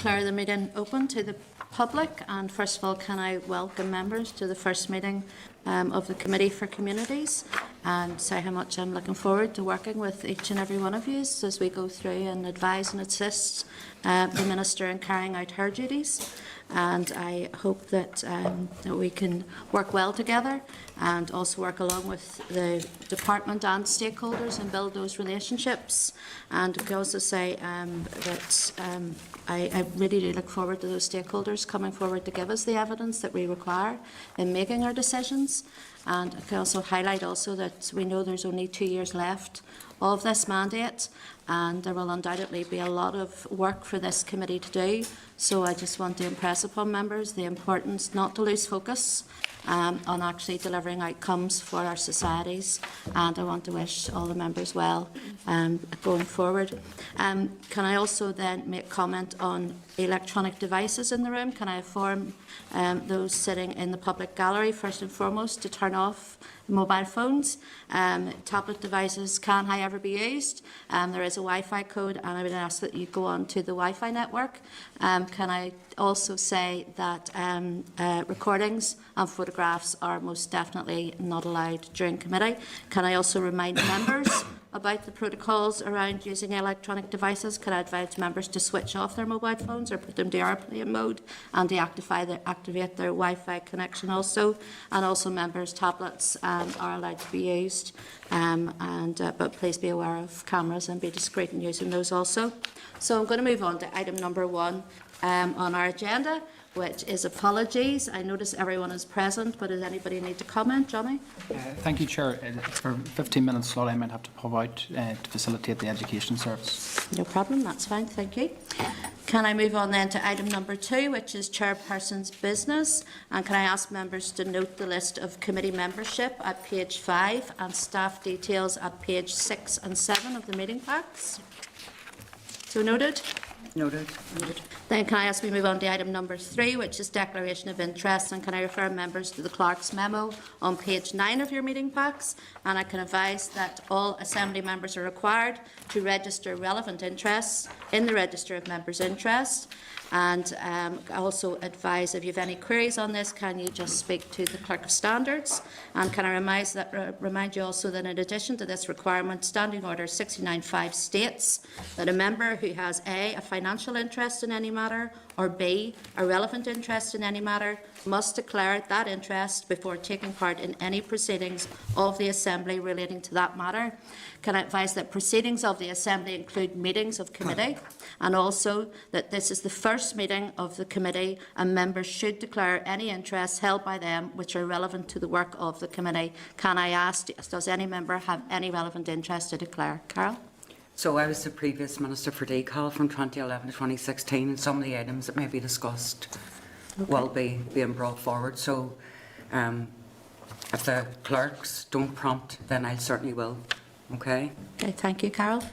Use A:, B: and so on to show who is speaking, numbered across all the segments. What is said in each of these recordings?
A: declare the meeting open to the public, and first of all can I welcome members to the first meeting of the Committee for Communities and say how much I'm looking forward to working with each and every one of you as we go through and advise and assist the Minister in carrying out her duties. And I hope that, that we can work well together and also work along with the department and stakeholders and build those relationships. And I can also say that I really do look forward to those stakeholders coming forward to give us the evidence that we require in making our decisions. And I can also highlight also that we know there's only 2 years left of this mandate, and there will undoubtedly be a lot of work for this committee to do. So I just want to impress upon members the importance not to lose focus on actually delivering outcomes for our societies, and I want to wish all the members well going forward. Can I also then make comment on electronic devices in the room? Can I inform those sitting in the public gallery first and foremost to turn off mobile phones? Tablet devices can however be used. There is a Wi-Fi code, and I would ask that you go on to the Wi-Fi network. Can I also say that recordings and photographs are most definitely not allowed during committee. Can I also remind members about the protocols around using electronic devices? Can I advise members to switch off their mobile phones or put them to airplane mode and activate their Wi-Fi connection also? And also members' tablets are allowed to be used, but please be aware of cameras and be discreet in using those also. So I'm going to move on to item number 1 on our agenda, which is apologies. I notice everyone is present, but does anybody need to comment? Johnny?
B: Thank you, Chair. For 15 minutes slot I might have to pop out to facilitate the education service.
A: No problem, that's fine, thank you. Can I move on then to item number 2, which is Chairperson's business? And can I ask members to note the list of committee membership at page 5 and staff details at page 6 and 7 of the meeting packs? So noted?
C: Noted.
A: Then can I ask we move on to item number 3, which is declaration of interest, and can I refer members to the clerk's memo on page 9 of your meeting packs? And I can advise that all assembly members are required to register relevant interests in the register of members' interests. And I also advise if you have any queries on this, can you just speak to the Clerk of Standards? And can I remind you also that in addition to this requirement, Standing Order 69.5 states that a member who has A, a financial interest in any matter, or B, a relevant interest in any matter, must declare that interest before taking part in any proceedings of the Assembly relating to that matter. Can I advise that proceedings of the Assembly include meetings of committee, and also that this is the first meeting of the committee and members should declare any interests held by them which are relevant to the work of the committee. Can I ask, does any member have any relevant interest to declare? Carol?
C: So I was the previous Minister for Decal from 2011 to 2016, and some of the items that may be discussed will be being brought forward. So if the clerks don't prompt, then I certainly will. Okay. Okay,
A: thank you, Carol.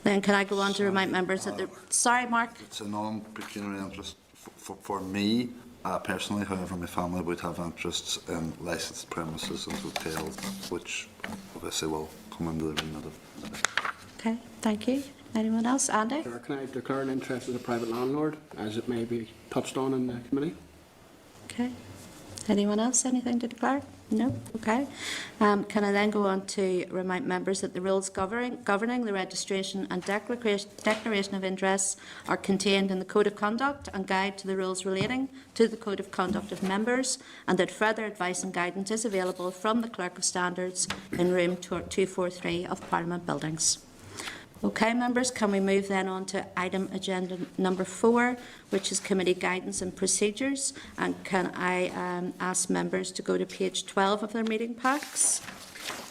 A: Then can I go on to remind members that sorry, Mark.
D: It's a non-pecuniary interest for me personally. However, my family would have interests in licensed premises and hotels, which obviously will come under the remit of.
A: Okay, thank you. Anyone else? Andy?
E: Sure, can I declare an interest as a private landlord, as it may be touched on in the committee?
A: Okay. Anyone else? Anything to declare? No? Okay. Can I then go on to remind members that the rules governing the registration and declaration of interests are contained in the Code of Conduct and Guide to the Rules relating to the Code of Conduct of members, and that further advice and guidance is available from the Clerk of Standards in room 243 of Parliament Buildings. Okay, members, can we move then on to item agenda number 4, which is committee guidance and procedures? And can I ask members to go to page 12 of their meeting packs,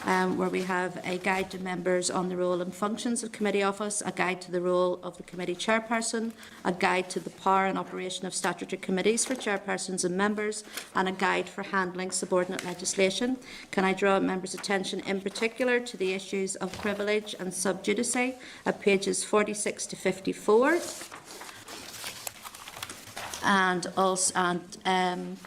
A: where we have a guide to members on the role and functions of committee office, a guide to the role of the committee chairperson, a guide to the power and operation of statutory committees for chairpersons and members, and a guide for handling subordinate legislation. Can I draw members' attention in particular to the issues of privilege and sub judice at pages 46 to 54? and also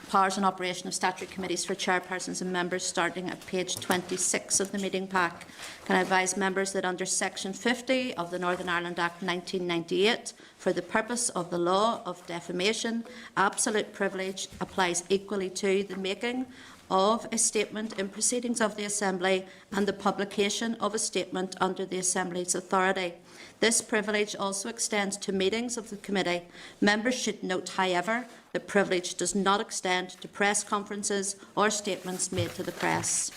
A: powers and operation of statutory committees for chairpersons and members, starting at page 26 of the meeting pack. Can I advise members that under Section 50 of the Northern Ireland Act 1998, for the purpose of the law of defamation, absolute privilege applies equally to the making of a statement in proceedings of the Assembly and the publication of a statement under the Assembly's authority. This privilege also extends to meetings of the committee. Members should note, however, that privilege does not extend to press conferences or statements made to the press.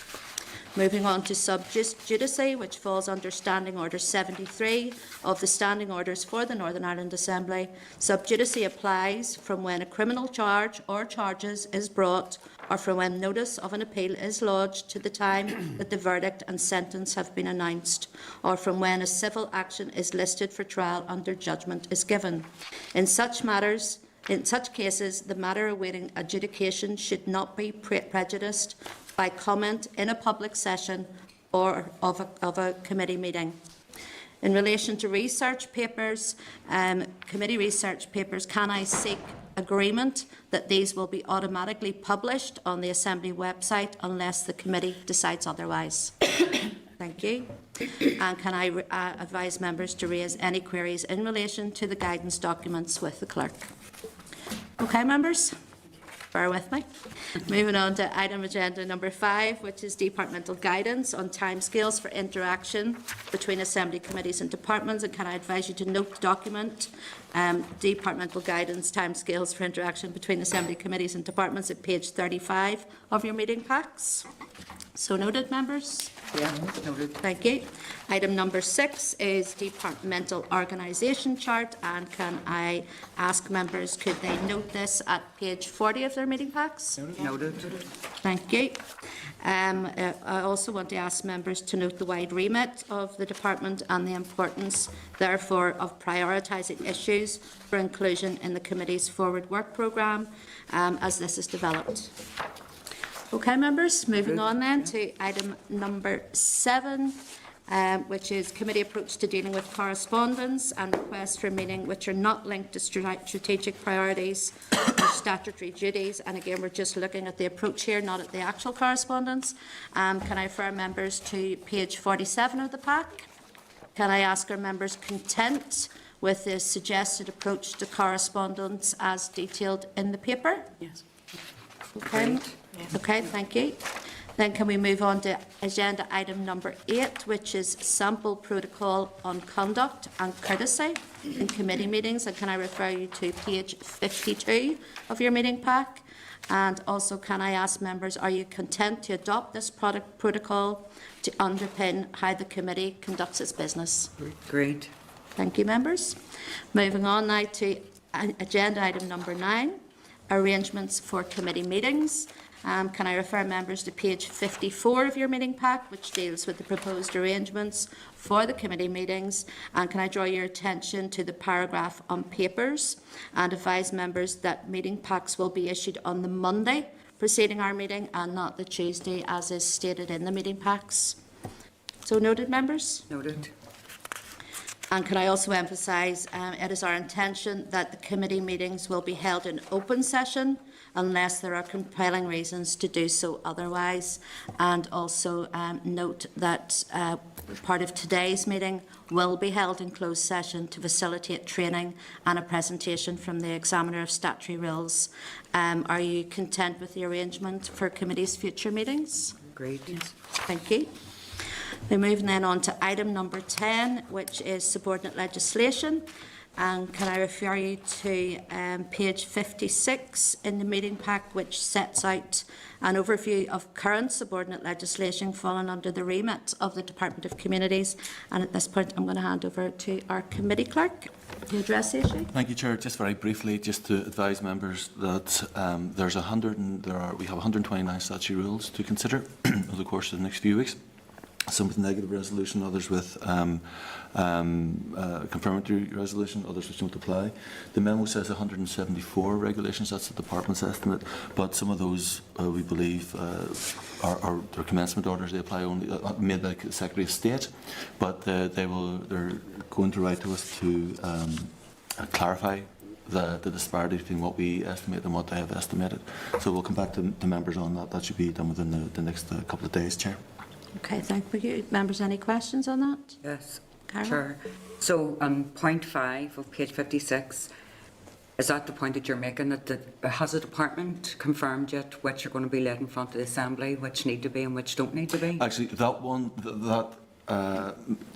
A: Moving on to sub judice, which falls under Standing Order 73 of the Standing Orders for the Northern Ireland Assembly. Sub judice applies from when a criminal charge or charges is brought, or from when notice of an appeal is lodged to the time that the verdict and sentence have been announced, or from when a civil action is listed for trial under judgment is given. In such cases, the matter awaiting adjudication should not be prejudiced by comment in a public session or of a committee meeting. In relation to research papers, committee research papers, can I seek agreement that these will be automatically published on the Assembly website unless the committee decides otherwise? Thank you. And can I advise members to raise any queries in relation to the guidance documents with the clerk? Okay, members? Bear with me. Moving on to item agenda number 5, which is departmental guidance on timescales for interaction between Assembly committees and departments. And can I advise you to note the document, departmental guidance timescales for interaction between Assembly committees and departments at page 35 of your meeting packs. So noted, members?
C: Yeah, noted.
A: Thank you. Item number 6 is departmental organisation chart, and can I ask members, could they note this at page 40 of their meeting packs?
C: Noted.
A: Thank you. I also want to ask members to note the wide remit of the department and the importance, therefore, of prioritising issues for inclusion in the committee's forward work programme as this is developed. Okay, members, moving on then to item number 7, which is committee approach to dealing with correspondence and requests for a meeting which are not linked to strategic priorities or statutory duties. And again, we're just looking at the approach here, not at the actual correspondence. Can I refer members to page 47 of the pack? Can I ask our members content with the suggested approach to correspondence as detailed in the paper?
C: Yes.
A: Okay. Okay, thank you. Then can we move on to agenda item number 8, which is sample protocol on conduct and courtesy in committee meetings. And can I refer you to page 52 of your meeting pack? And also, can I ask members, are you content to adopt this protocol to underpin how the committee conducts its business?
C: Great.
A: Thank you, members. Moving on now to agenda item number 9, arrangements for committee meetings. Can I refer members to page 54 of your meeting pack, which deals with the proposed arrangements for the committee meetings? And can I draw your attention to the paragraph on papers and advise members that meeting packs will be issued on the Monday preceding our meeting and not the Tuesday as is stated in the meeting packs? So noted, members?
C: Noted.
A: And can I also emphasise it is our intention that the committee meetings will be held in open session unless there are compelling reasons to do so otherwise. And also note that part of today's meeting will be held in closed session to facilitate training and a presentation from the Examiner of Statutory Rules. Are you content with the arrangement for committee's future meetings?
C: Great.
A: Yes. Thank you. We're moving then on to item number 10, which is subordinate legislation. And can I refer you to page 56 in the meeting pack, which sets out an overview of current subordinate legislation falling under the remit of the Department of Communities. And at this point, I'm going to hand over to our committee clerk to address the issue.
F: Thank you, Chair. Just very briefly, just to advise members that we have 129 statutory rules to consider over the course of the next few weeks. Some with negative resolution, others with confirmatory resolution, others which don't apply. The memo says 174 regulations, that's the department's estimate, but some of those we believe are their commencement orders. They apply only made by the Secretary of State, but they're going to write to us to clarify the disparity between what we estimate and what they have estimated. So we'll come back to members on that. That should be done within the next couple of days, Chair.
A: Okay, thank you. Members, any questions on that?
C: Yes,
A: Carol?
C: sure. So on point 5 of page 56, is that the point that you're making, that has the department confirmed yet which are going to be led in front of the Assembly, which need to be and which don't need to be?
F: Actually, that one,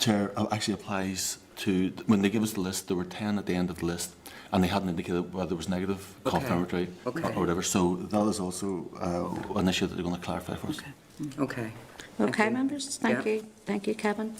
F: Chair, actually applies to, when they give us the list, there were 10 at the end of the list, and they hadn't indicated whether there was negative,
C: Okay.
F: confirmatory,
C: Okay.
F: or whatever. So that is also an issue that they're going to clarify for us.
C: Okay. Thank
A: Okay,
C: you.
A: members, thank
C: Yeah.
A: you. Thank you, Kevin.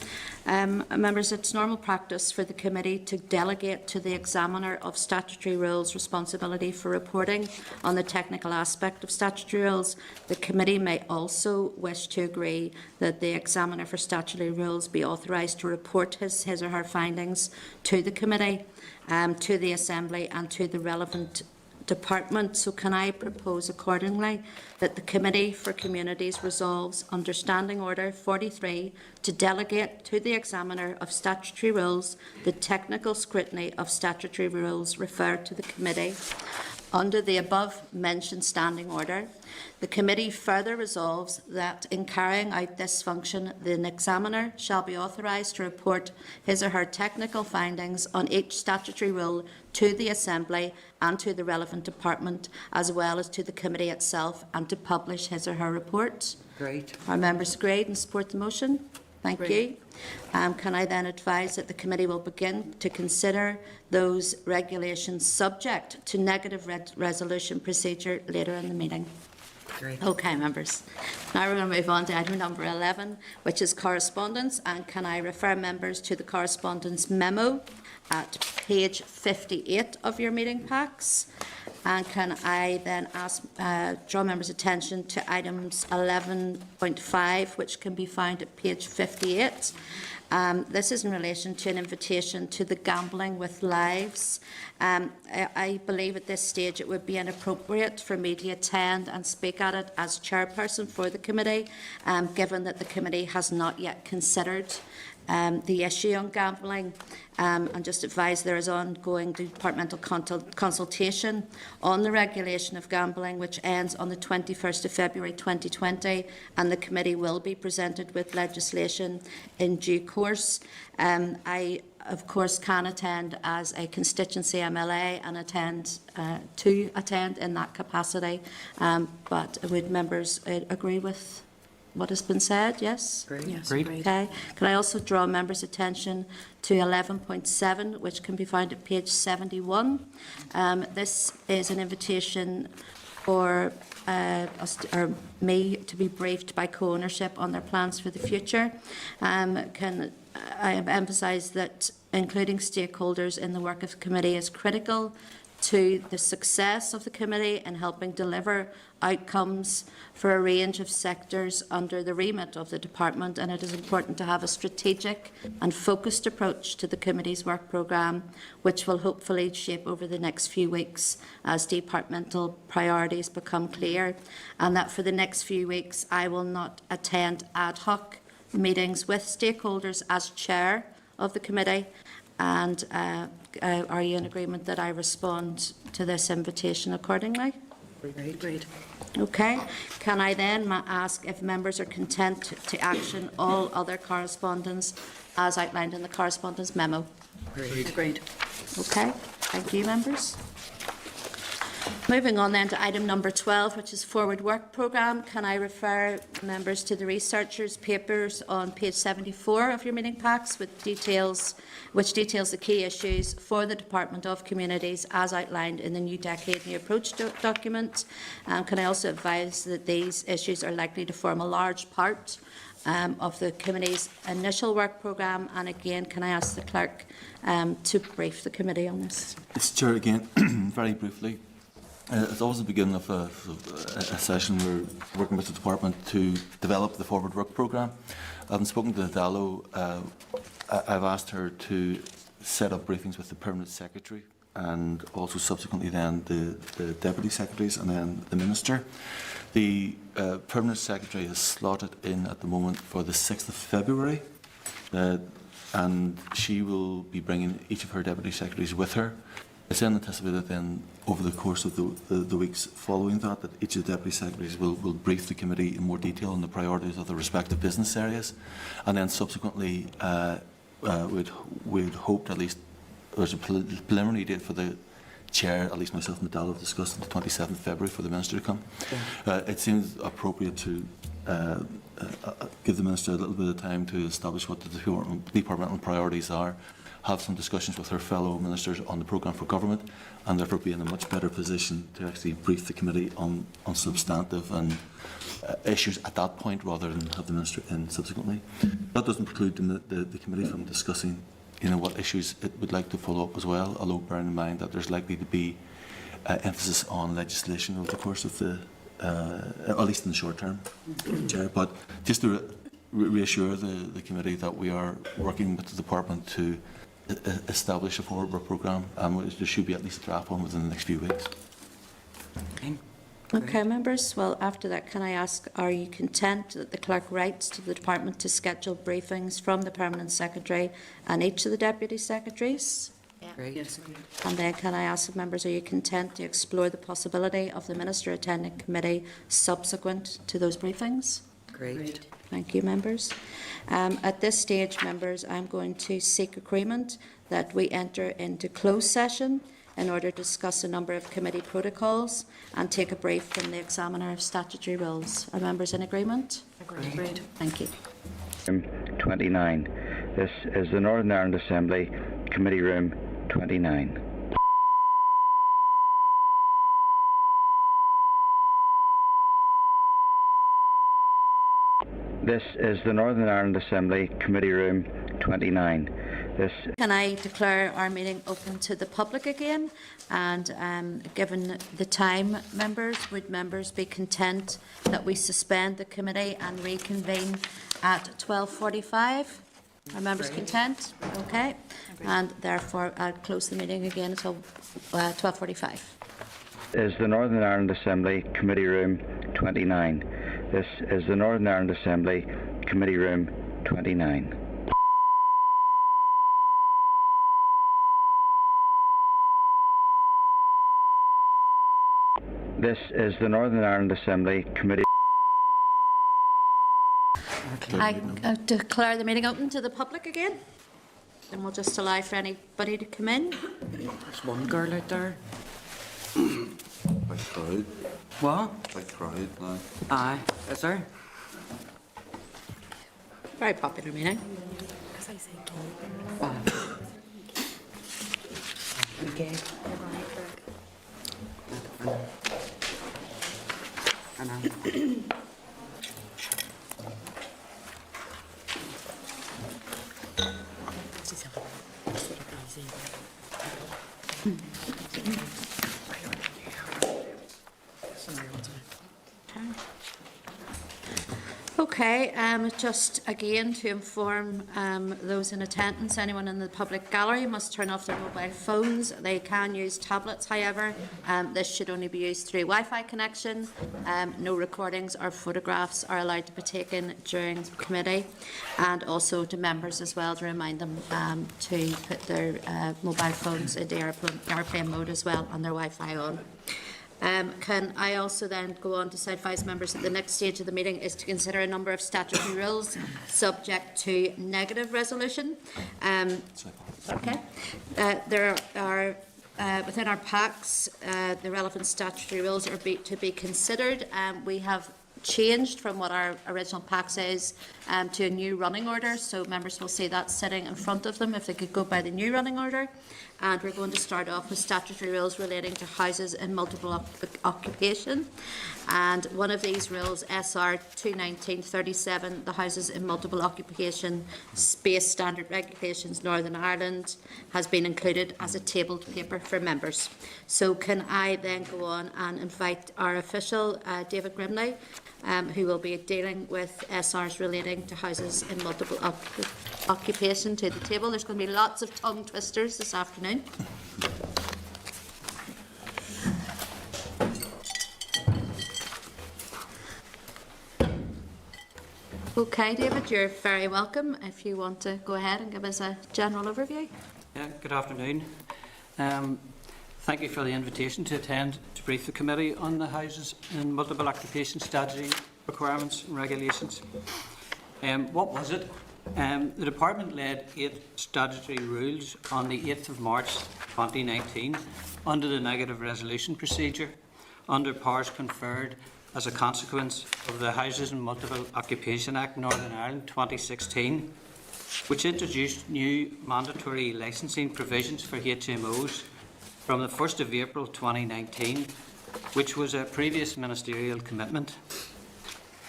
A: Members, it's normal practice for the committee to delegate to the examiner of statutory rules responsibility for reporting on the technical aspect of statutory rules. The committee may also wish to agree that the examiner for statutory rules be authorised to report his or her findings to the committee, to the Assembly and to the relevant department. So can I propose accordingly that the Committee for Communities resolves under Standing Order 43 to delegate to the examiner of statutory rules the technical scrutiny of statutory rules referred to the committee. Under the above-mentioned standing order, the committee further resolves that in carrying out this function, the examiner shall be authorised to report his or her technical findings on each statutory rule to the Assembly and to the relevant department, as well as to the committee itself, and to publish his or her report.
C: Great.
A: Are members agreed and support the motion? Thank you. Can I then advise that the committee will begin to consider those regulations subject to negative resolution procedure later in the meeting?
C: Great.
A: Okay, members. Now we're going to move on to item number 11, which is correspondence. And can I refer members to the correspondence memo at page 58 of your meeting packs? And can I then draw members' attention to items 11.5, which can be found at page 58. This is in relation to an invitation to the Gambling with Lives. I believe at this stage it would be inappropriate for me to attend and speak at it as chairperson for the committee, given that the committee has not yet considered the issue on gambling, and just advise there is ongoing departmental consultation on the regulation of gambling, which ends on the 21st of February 2020, and the committee will be presented with legislation in due course. I, of course, can attend as a constituency MLA and attend in that capacity, but would members agree with what has been said? Yes?
C: Great.
B: Yes. Agreed.
A: Okay. Can I also draw members' attention to 11.7, which can be found at page 71. This is an invitation for me to be briefed by co-ownership on their plans for the future. Can I emphasise that including stakeholders in the work of the committee is critical to the success of the committee in helping deliver outcomes for a range of sectors under the remit of the department, and it is important to have a strategic and focused approach to the committee's work programme, which will hopefully shape over the next few weeks as departmental priorities become clear, and that for the next few weeks I will not attend ad hoc meetings with stakeholders as chair of the committee. And are you in agreement that I respond to this invitation accordingly?
C: Great.
A: Okay. Can I then ask if members are content to action all other correspondence as outlined in the correspondence memo?
C: Agreed.
A: Okay. Thank you, members. Moving on then to item number 12, which is Forward Work Programme. Can I refer members to the researchers' papers on page 74 of your meeting packs, which details the key issues for the Department of Communities as outlined in the New Decade New Approach document. Can I also advise that these issues are likely to form a large part of the committee's initial work programme, and again, can I ask the clerk to brief the committee on this?
F: Mr. Chair, again, very briefly. It's always the beginning of a session. We're working with the department to develop the Forward Work Programme. I've spoken to Dallo. I've asked her to set up briefings with the Permanent Secretary and also subsequently then the Deputy Secretaries and then the Minister. The Permanent Secretary is slotted in at the moment for the 6th of February and she will be bringing each of her Deputy Secretaries with her It's then anticipated then over the course of the weeks following that each of the Deputy Secretaries will brief the committee in more detail on the priorities of the respective business areas, and then subsequently we'd hoped at least there's a preliminary date for the Chair, at least myself and Nadal have discussed on the 27th of February for the Minister to come. It seems appropriate to give the Minister a little bit of time to establish what the departmental priorities are, have some discussions with her fellow ministers on the programme for government, and therefore be in a much better position to actually brief the committee on substantive and issues at that point rather than have the Minister in subsequently. That doesn't preclude the committee from discussing what issues it would like to follow up as well, although bearing in mind that there's likely to be emphasis on legislation over the course of the, at least in the short term, Chair. But just to reassure the committee that we are working with the department to establish a forward programme, there should be at least a draft one within the next few weeks.
A: Okay, members. Well, after that, can I ask, are you content that the clerk writes to the department to schedule briefings from the permanent secretary and each of the deputy secretaries?
C: Great.
G: Yes.
A: And then can I ask members, are you content to explore the possibility of the minister attending committee subsequent to those briefings?
C: Great.
A: Thank you, members. At this stage, members, I'm going to seek agreement that we enter into closed session in order to discuss a number of committee protocols and take a brief from the examiner of statutory rules. Are members in agreement?
G: Agreed.
A: Thank you.
H: 29. This is the Northern Ireland Assembly, Committee Room 29. This is the Northern Ireland Assembly, Committee Room 29.
A: Can I declare our meeting open to the public again? And given the time, members, would members be content that we suspend the committee and reconvene at 12:45? Are members content? Okay. And therefore, I'll close the meeting again until 12:45.
H: Is the Northern Ireland Assembly, Committee Room 29. This is the Northern Ireland Assembly, Committee Room 29. This is the Northern Ireland Assembly Committee.
A: I declare the meeting open to the public again. And we'll just allow for anybody to come in.
C: There's one girl out there.
D: Big crowd.
C: What?
D: Big crowd now.
C: Aye. Is there?
A: Very popular meeting.
C: Aye. Okay. I know.
A: Okay, just again to inform those in attendance, anyone in the public gallery must turn off their mobile phones. They can use tablets, however. This should only be used through Wi-Fi connection. No recordings or photographs are allowed to be taken during committee, and also to members as well to remind them to put their mobile phones into airplane mode as well and their Wi-Fi on. Can I also then go on to advise members that the next stage of the meeting is to consider a number of statutory rules subject to negative resolution. Okay. There are within our packs the relevant statutory rules are to be considered. We have changed from what our original pack says to a new running order, so members will see that sitting in front of them if they could go by the new running order. And we're going to start off with statutory rules relating to houses in multiple occupation. And one of these rules, SR 219/37, the Houses in Multiple Occupation Space Standard Regulations Northern Ireland, has been included as a tabled paper for members. So can I then go on and invite our official, David Grimley, who will be dealing with SRs relating to houses in multiple occupation to the table. There's going to be lots of tongue twisters this afternoon. Okay, David, you're very welcome if you want to go ahead and give us a general overview.
I: Yeah, good afternoon.
G: Thank you for the invitation to attend to brief the committee on the houses and multiple occupation statutory requirements and regulations. What was it? The Department led 8 statutory rules on the 8th of March 2019 under the negative resolution procedure under powers conferred as a consequence of the Houses and Multiple Occupation Act Northern Ireland 2016, which introduced new mandatory licensing provisions for HMOs from the 1st of April 2019, which was a previous ministerial commitment.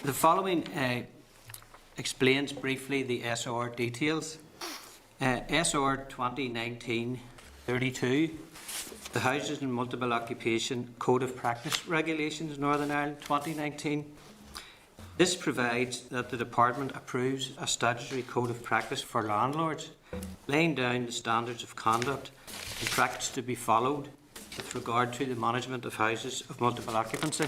G: The following explains briefly the SR details. SR 2019-32, the Houses and Multiple Occupation Code of Practice Regulations Northern Ireland 2019. This provides that the Department approves a statutory code of practice for landlords, laying down the standards of conduct and practice to be followed with regard to the management of houses of multiple occupancy.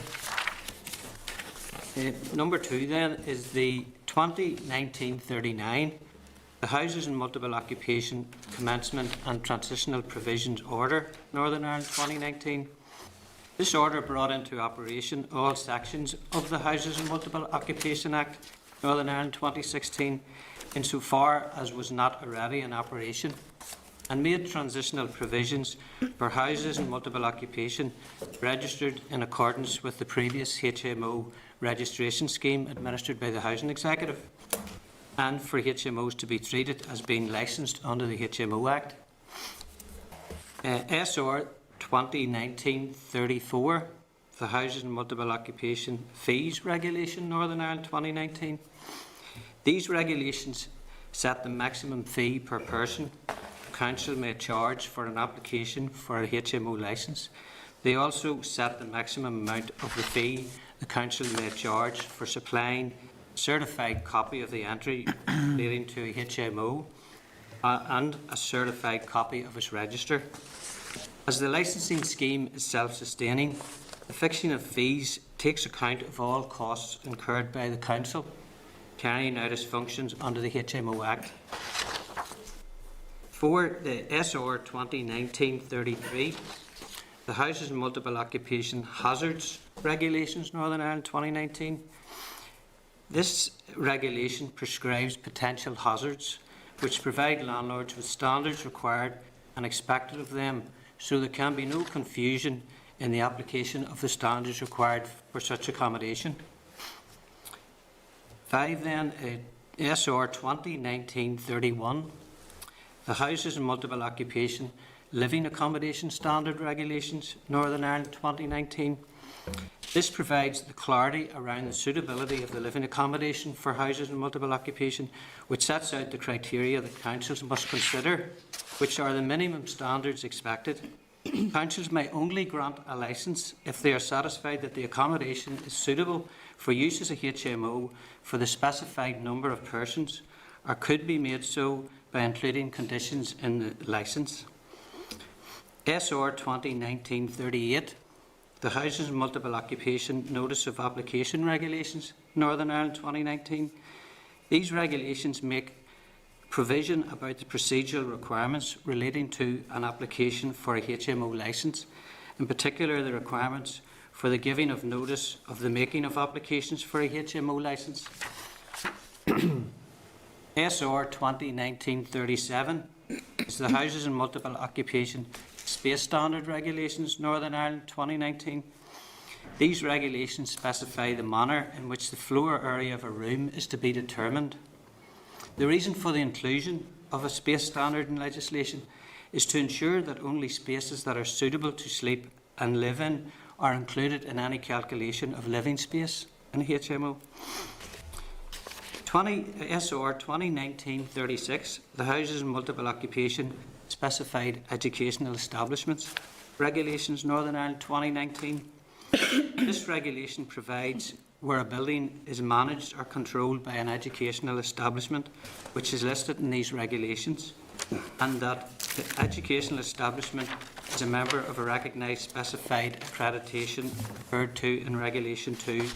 G: Number 2 then is the 2019-39, the Houses and Multiple Occupation Commencement and Transitional Provisions Order, Northern Ireland 2019. This order brought into operation all sections of the Houses and Multiple Occupation Act, Northern Ireland 2016, insofar as was not already in operation, and made transitional provisions for houses and multiple occupation registered in accordance with the previous HMO registration scheme administered by the Housing Executive, and for HMOs to be treated as being licensed under the HMO Act. SR 2019-34, the Houses and Multiple Occupation Fees Regulation, Northern Ireland 2019. These regulations set the maximum fee per person Council may charge for an application for a HMO licence. They also set the maximum amount of the fee the Council may charge for supplying a certified copy of the entry relating to a HMO and a certified copy of its register. As the licensing scheme is self-sustaining, the fixing of fees takes account of all costs incurred by the Council carrying out its functions under the HMO Act. For the SR 2019-33, the Houses and Multiple Occupation Hazards Regulations, Northern Ireland 2019. This regulation prescribes potential hazards which provide landlords with standards required and expected of them, so there can be no confusion in the application of the standards required for such accommodation. 5 then, SR 2019-31, the Houses and Multiple Occupation Living Accommodation Standard Regulations, Northern Ireland 2019. This provides the clarity around the suitability of the living accommodation for houses and multiple occupation, which sets out the criteria that councils must consider, which are the minimum standards expected. Councils may only grant a licence if they are satisfied that the accommodation is suitable for use as a HMO for the specified number of persons, or could be made so by including conditions in the licence. SR 2019-38, the Houses and Multiple Occupation Notice of Application Regulations, Northern Ireland 2019. These regulations make provision about the procedural requirements relating to an application for a HMO licence, in particular the requirements for the giving of notice of the making of applications for a HMO licence. SR 2019-37 is the Houses and Multiple Occupation Space Standard Regulations, Northern Ireland 2019. These regulations specify the manner in which the floor area of a room is to be determined. The reason for the inclusion of a space standard in legislation is to ensure that only spaces that are suitable to sleep and live in are included in any calculation of living space in a HMO. SR 2019-36, the Houses and Multiple Occupation Specified Educational Establishments Regulations, Northern Ireland 2019. This regulation provides where a building is managed or controlled by an educational establishment which is listed in these regulations, and that the educational establishment is a member of a recognised specified accreditation referred to in Regulation 2,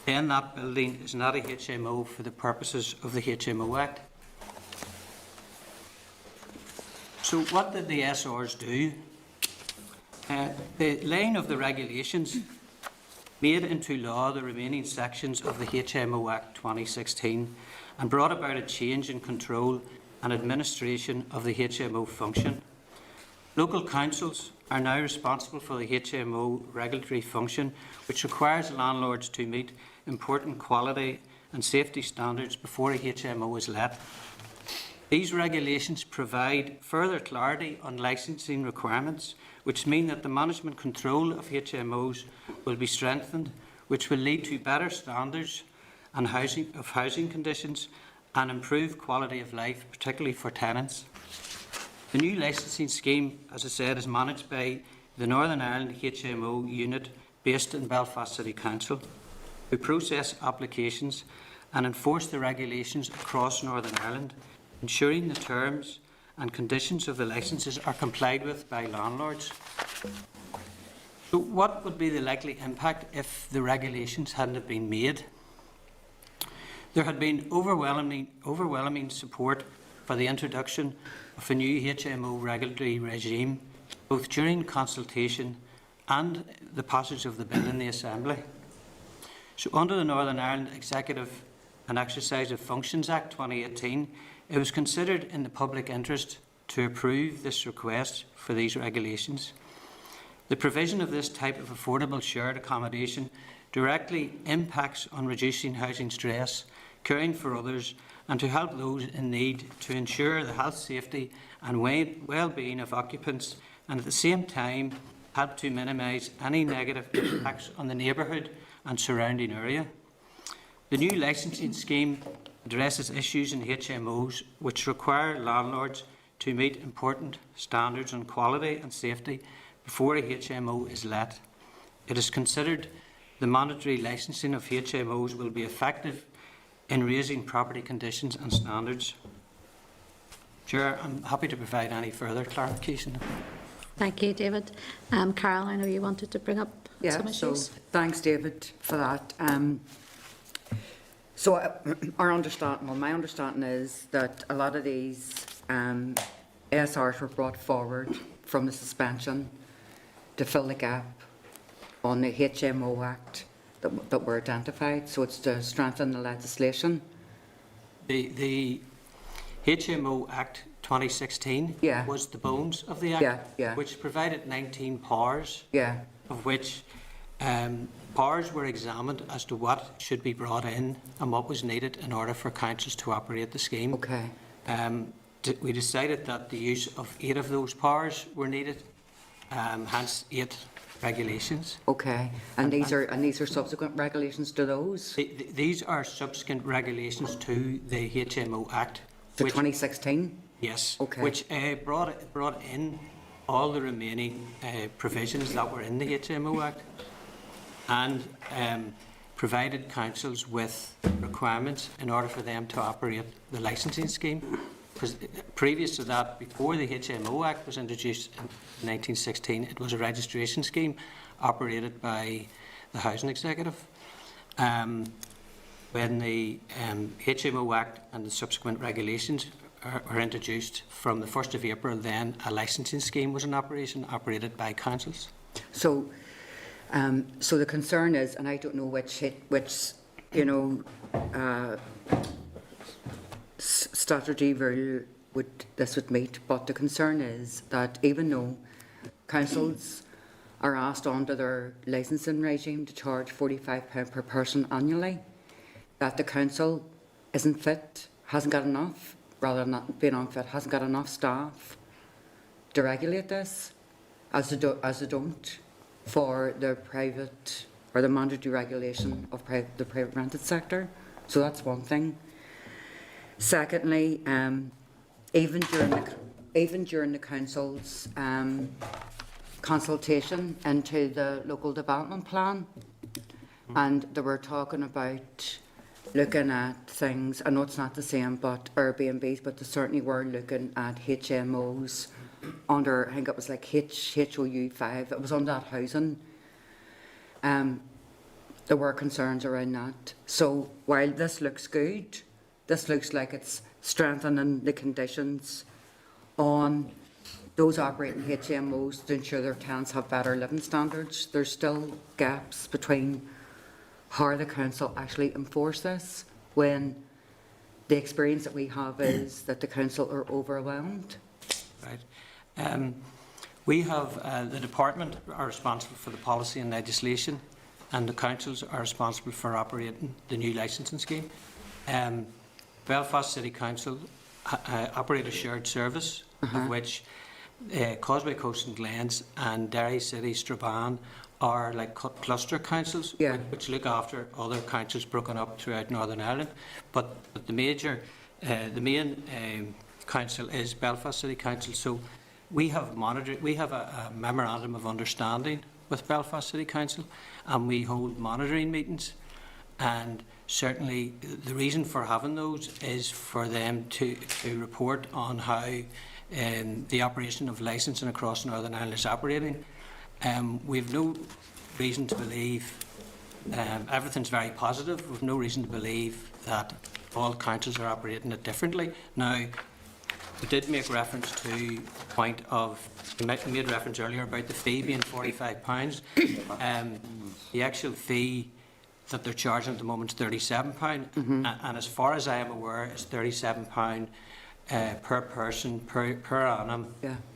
G: then that building is not a HMO for the purposes of the HMO Act. So what did the SRs do? The laying of the regulations made into law the remaining sections of the HMO Act 2016 and brought about a change in control and administration of the HMO function. Local councils are now responsible for the HMO regulatory function, which requires landlords to meet important quality and safety standards before a HMO is let. These regulations provide further clarity on licensing requirements, which mean that the management control of HMOs will be strengthened, which will lead to better standards and housing conditions and improved quality of life, particularly for tenants. The new licensing scheme, as I said, is managed by the Northern Ireland HMO unit based in Belfast City Council, who process applications and enforce the regulations across Northern Ireland, ensuring the terms and conditions of the licences are complied with by landlords. So what would be the likely impact if the regulations hadn't have been made? There had been overwhelming support for the introduction of a new HMO regulatory regime, both during consultation and the passage of the bill in the Assembly. So under the Northern Ireland Executive and Exercise of Functions Act 2018, it was considered in the public interest to approve this request for these regulations. The provision of this type of affordable shared accommodation directly impacts on reducing housing stress, caring for others, and to help those in need to ensure the health, safety and well-being of occupants, and at the same time help to minimise any negative impacts on the neighbourhood and surrounding area. The new licensing scheme addresses issues in HMOs which require landlords to meet important standards on quality and safety before a HMO is let. It is considered the mandatory licensing of HMOs will be effective in raising property conditions and standards. Chair, I'm happy to provide any further clarification.
A: Thank you, David. Carol, I know you wanted to bring up some issues.
C: So thanks, David, for that. My understanding is that a lot of these ASRs were brought forward from the suspension to fill the gap on the HMO Act that were identified, so it's to strengthen the legislation.
G: The HMO Act 2016 was the bones of the Act, which provided 19 powers, of which powers were examined as to what should be brought in and what was needed in order for councils to operate the scheme.
C: Okay.
G: We decided that the use of 8 of those powers were needed, hence 8 regulations.
C: Okay, and these are subsequent regulations to those?
G: These are subsequent regulations to the HMO Act.
C: To 2016?
G: Yes.
C: Okay.
G: Which brought in all the remaining provisions that were in the HMO Act and provided councils with requirements in order for them to operate the licensing scheme. Because previous to that, before the HMO Act was introduced in 1916, it was a registration scheme operated by the Housing Executive. When the HMO Act and the subsequent regulations were introduced from the 1st of April, then a licensing scheme was in operation, operated by councils.
C: So the concern is, and I don't know which statutory rule this would meet, but the concern is that even though councils are asked under their licensing regime to charge £45 per person annually, that the council isn't fit, hasn't got enough, rather than not being unfit, hasn't got enough staff to regulate this, as they don't for the private or the mandatory regulation of the private rented sector. So that's one thing. Secondly, even during the council's consultation into the local development plan, and they were talking about looking at things, I know it's not the same, but Airbnbs, but they certainly were looking at HMOs under, I think it was like HOU 5, it was on that housing. There were concerns around that. So while this looks good, this looks like it's strengthening the conditions on those operating HMOs to ensure their tenants have better living standards. There's still gaps between how the council actually enforce this, when the experience that we have is that the council are overwhelmed.
G: Right. We have, the department are responsible for the policy and legislation, and the councils are responsible for operating the new licensing scheme. Belfast City Council operate a shared service, of which Causeway Coast and Glens and Derry City, Strabane are like cluster councils,
C: Yeah.
G: which look after other councils broken up throughout Northern Ireland. But the main council is Belfast City Council. So we have a memorandum of understanding with Belfast City Council, and we hold monitoring meetings. And certainly the reason for having those is for them to report on how the operation of licensing across Northern Ireland is operating. We have no reason to believe, everything's very positive, we have no reason to believe that all councils are operating it differently. Now, we did make reference to the point of, we made reference earlier about the fee being £45. The actual fee that they're charging at the moment is £37, and as far as I am aware, it's £37 per person per annum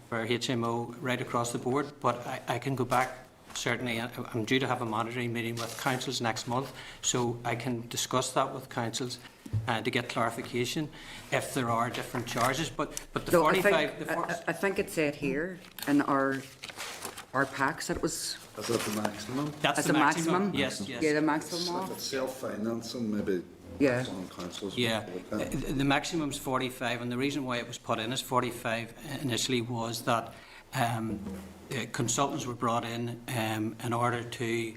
G: for HMO right across the board. But I can go back, certainly. I'm due to have a monitoring meeting with councils next month, so I can discuss that with councils to get clarification if there are different charges. But the
C: So
G: 45.
C: I think it said here in our packs that it was.
D: Is that the maximum?
G: That's
C: As
G: the
C: a
G: maximum.
C: maximum?
G: Yes, yes.
C: Yeah, the maximum
D: If
C: of.
D: it's self-financing, maybe
C: Yeah.
D: some councils.
G: Yeah,
D: would look at.
G: the maximum's 45, and the reason why it was put in as 45 initially was that consultants were brought in order to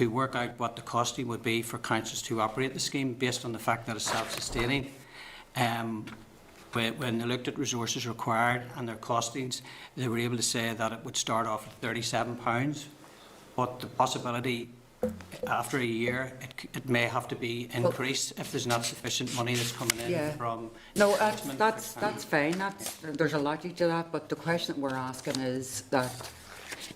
G: work out what the costing would be for councils to operate the scheme based on the fact that it's self-sustaining. When they looked at resources required and their costings, they were able to say that it would start off at £37, but the possibility after a year it may have to be increased if there's not sufficient money that's coming in from
C: No,
G: investment.
C: that's fine. There's a logic to that, but the question that we're asking is that,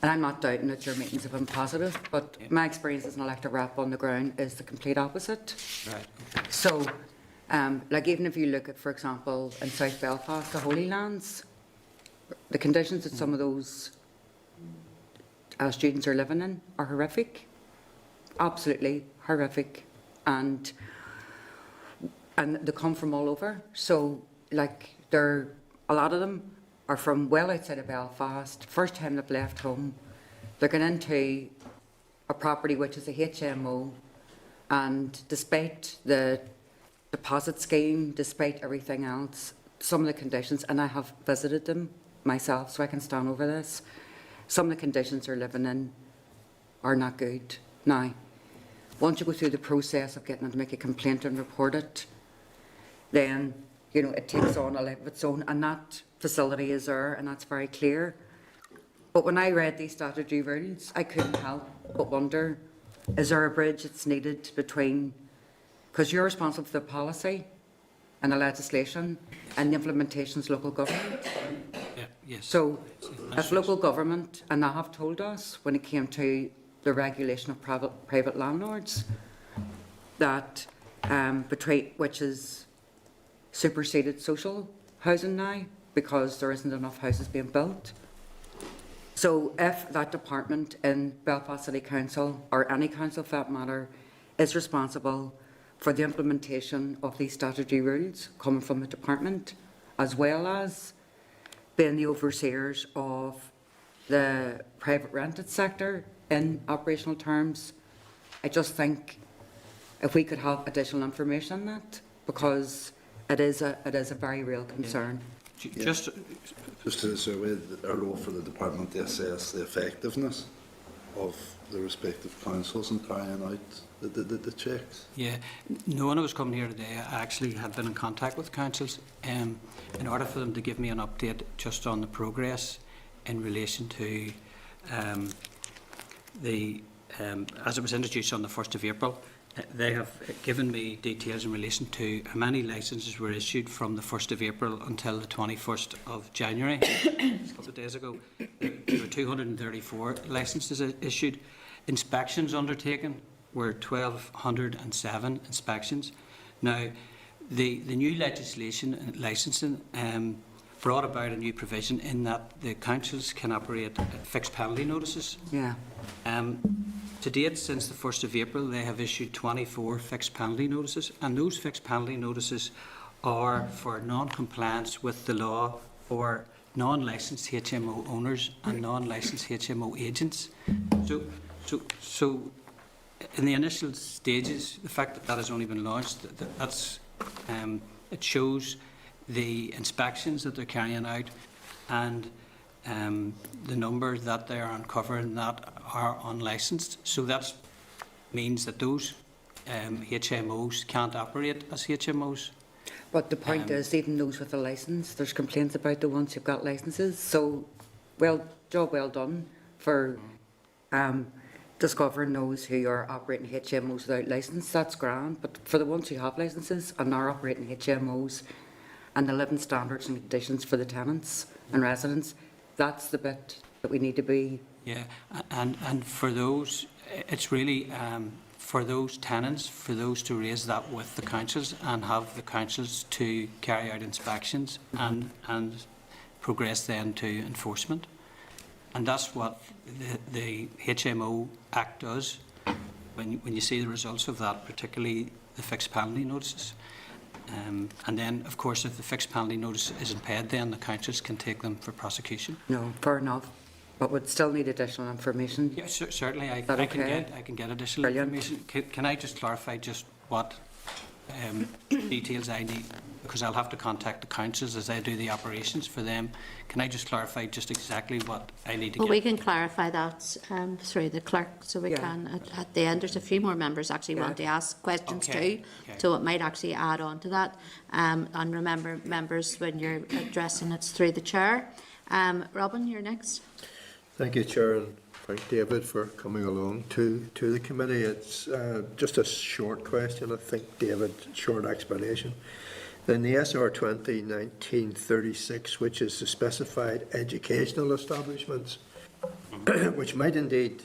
C: and I'm not doubting that your meetings have been positive, but my experience as an elected rep on the ground is the complete opposite.
G: Right.
C: So, like even if you look at, for example, in South Belfast, the Holy Lands, the conditions that some of those students are living in are horrific, absolutely horrific, and they come from all over. So, like, a lot of them are from well outside of Belfast. First time they've left home, they're going into a property which is a HMO, and despite the deposit scheme, despite everything else, some of the conditions, and I have visited them myself, so I can stand over this, some of the conditions they're living in are not good. Now, once you go through the process of getting them to make a complaint and report it, then, you know, it takes on a life of its own, and that facility is there, and that's very clear. But when I read these statutory rules, I couldn't help but wonder, is there a bridge that's needed between, because you're responsible for the policy and the legislation, and the implementation is local government.
G: Yeah, yes.
C: So if local government, and they have told us when it came to the regulation of private landlords, that which is superseded social housing now, because there isn't enough houses being built. So if that department in Belfast City Council, or any council for that matter, is responsible for the implementation of these statutory rules coming from the department, as well as being the overseers of the private rented sector in operational terms, I just think if we could have additional information on that, because it is a very real concern.
G: Just
D: to survey our role for the department to assess the effectiveness of the respective councils and carrying out the checks.
G: Yeah, no, when I was coming here today, I actually had been in contact with councils in order for them to give me an update just on the progress in relation to as it was introduced on the 1st of April, They have given me details in relation to how many licences were issued from the 1st of April until the 21st of January, a couple of days ago. There were 234 licences issued. Inspections undertaken were 1,207 inspections. Now, the new legislation and licensing brought about a new provision in that the councils can operate fixed penalty notices.
C: Yeah.
G: To date, since the 1st of April, they have issued 24 fixed penalty notices, and those fixed penalty notices are for non-compliance with the law for non-licensed HMO owners and non-licensed HMO agents. So in the initial stages, the fact that that has only been launched, it shows the inspections that they're carrying out and the number that they are uncovering that are unlicensed. So that means that those HMOs can't operate as HMOs.
C: But the point is, even those with a licence, there's complaints about the ones who've got licences. So, job well done for discovering those who are operating HMOs without licence. That's grand. But for the ones who have licences and are operating HMOs and the living standards and conditions for the tenants and residents, that's the bit that we need to be.
G: Yeah, and for those, it's really for those tenants, for those to raise that with the councils and have the councils to carry out inspections and progress then to enforcement. And that's what the HMO Act does. When you see the results of that, particularly the fixed penalty notices. And then, of course, if the fixed penalty notice isn't paid, then the councils can take them for prosecution.
C: No, fair enough. But we'd still need additional information.
G: Yeah, certainly. I
C: that
G: can get additional
C: Brilliant.
G: information. Can I just clarify just what details I need? Because I'll have to contact the councils as they do the operations for them. Can I just clarify just exactly what I need to
A: Well,
G: get?
A: we can clarify that through the clerk, so we
C: Yeah.
A: can, at the end, there's a few more members actually want to ask questions
G: Okay,
A: too,
G: okay.
A: so it might actually add on to that. And remember, members, when you're addressing, it's through the chair. Robin, you're next.
I: Thank you, Chair, and thank David for coming along to the committee. It's just a short question, I think, David, short explanation. In the SR 2019-36, which is the specified educational establishments, which might indeed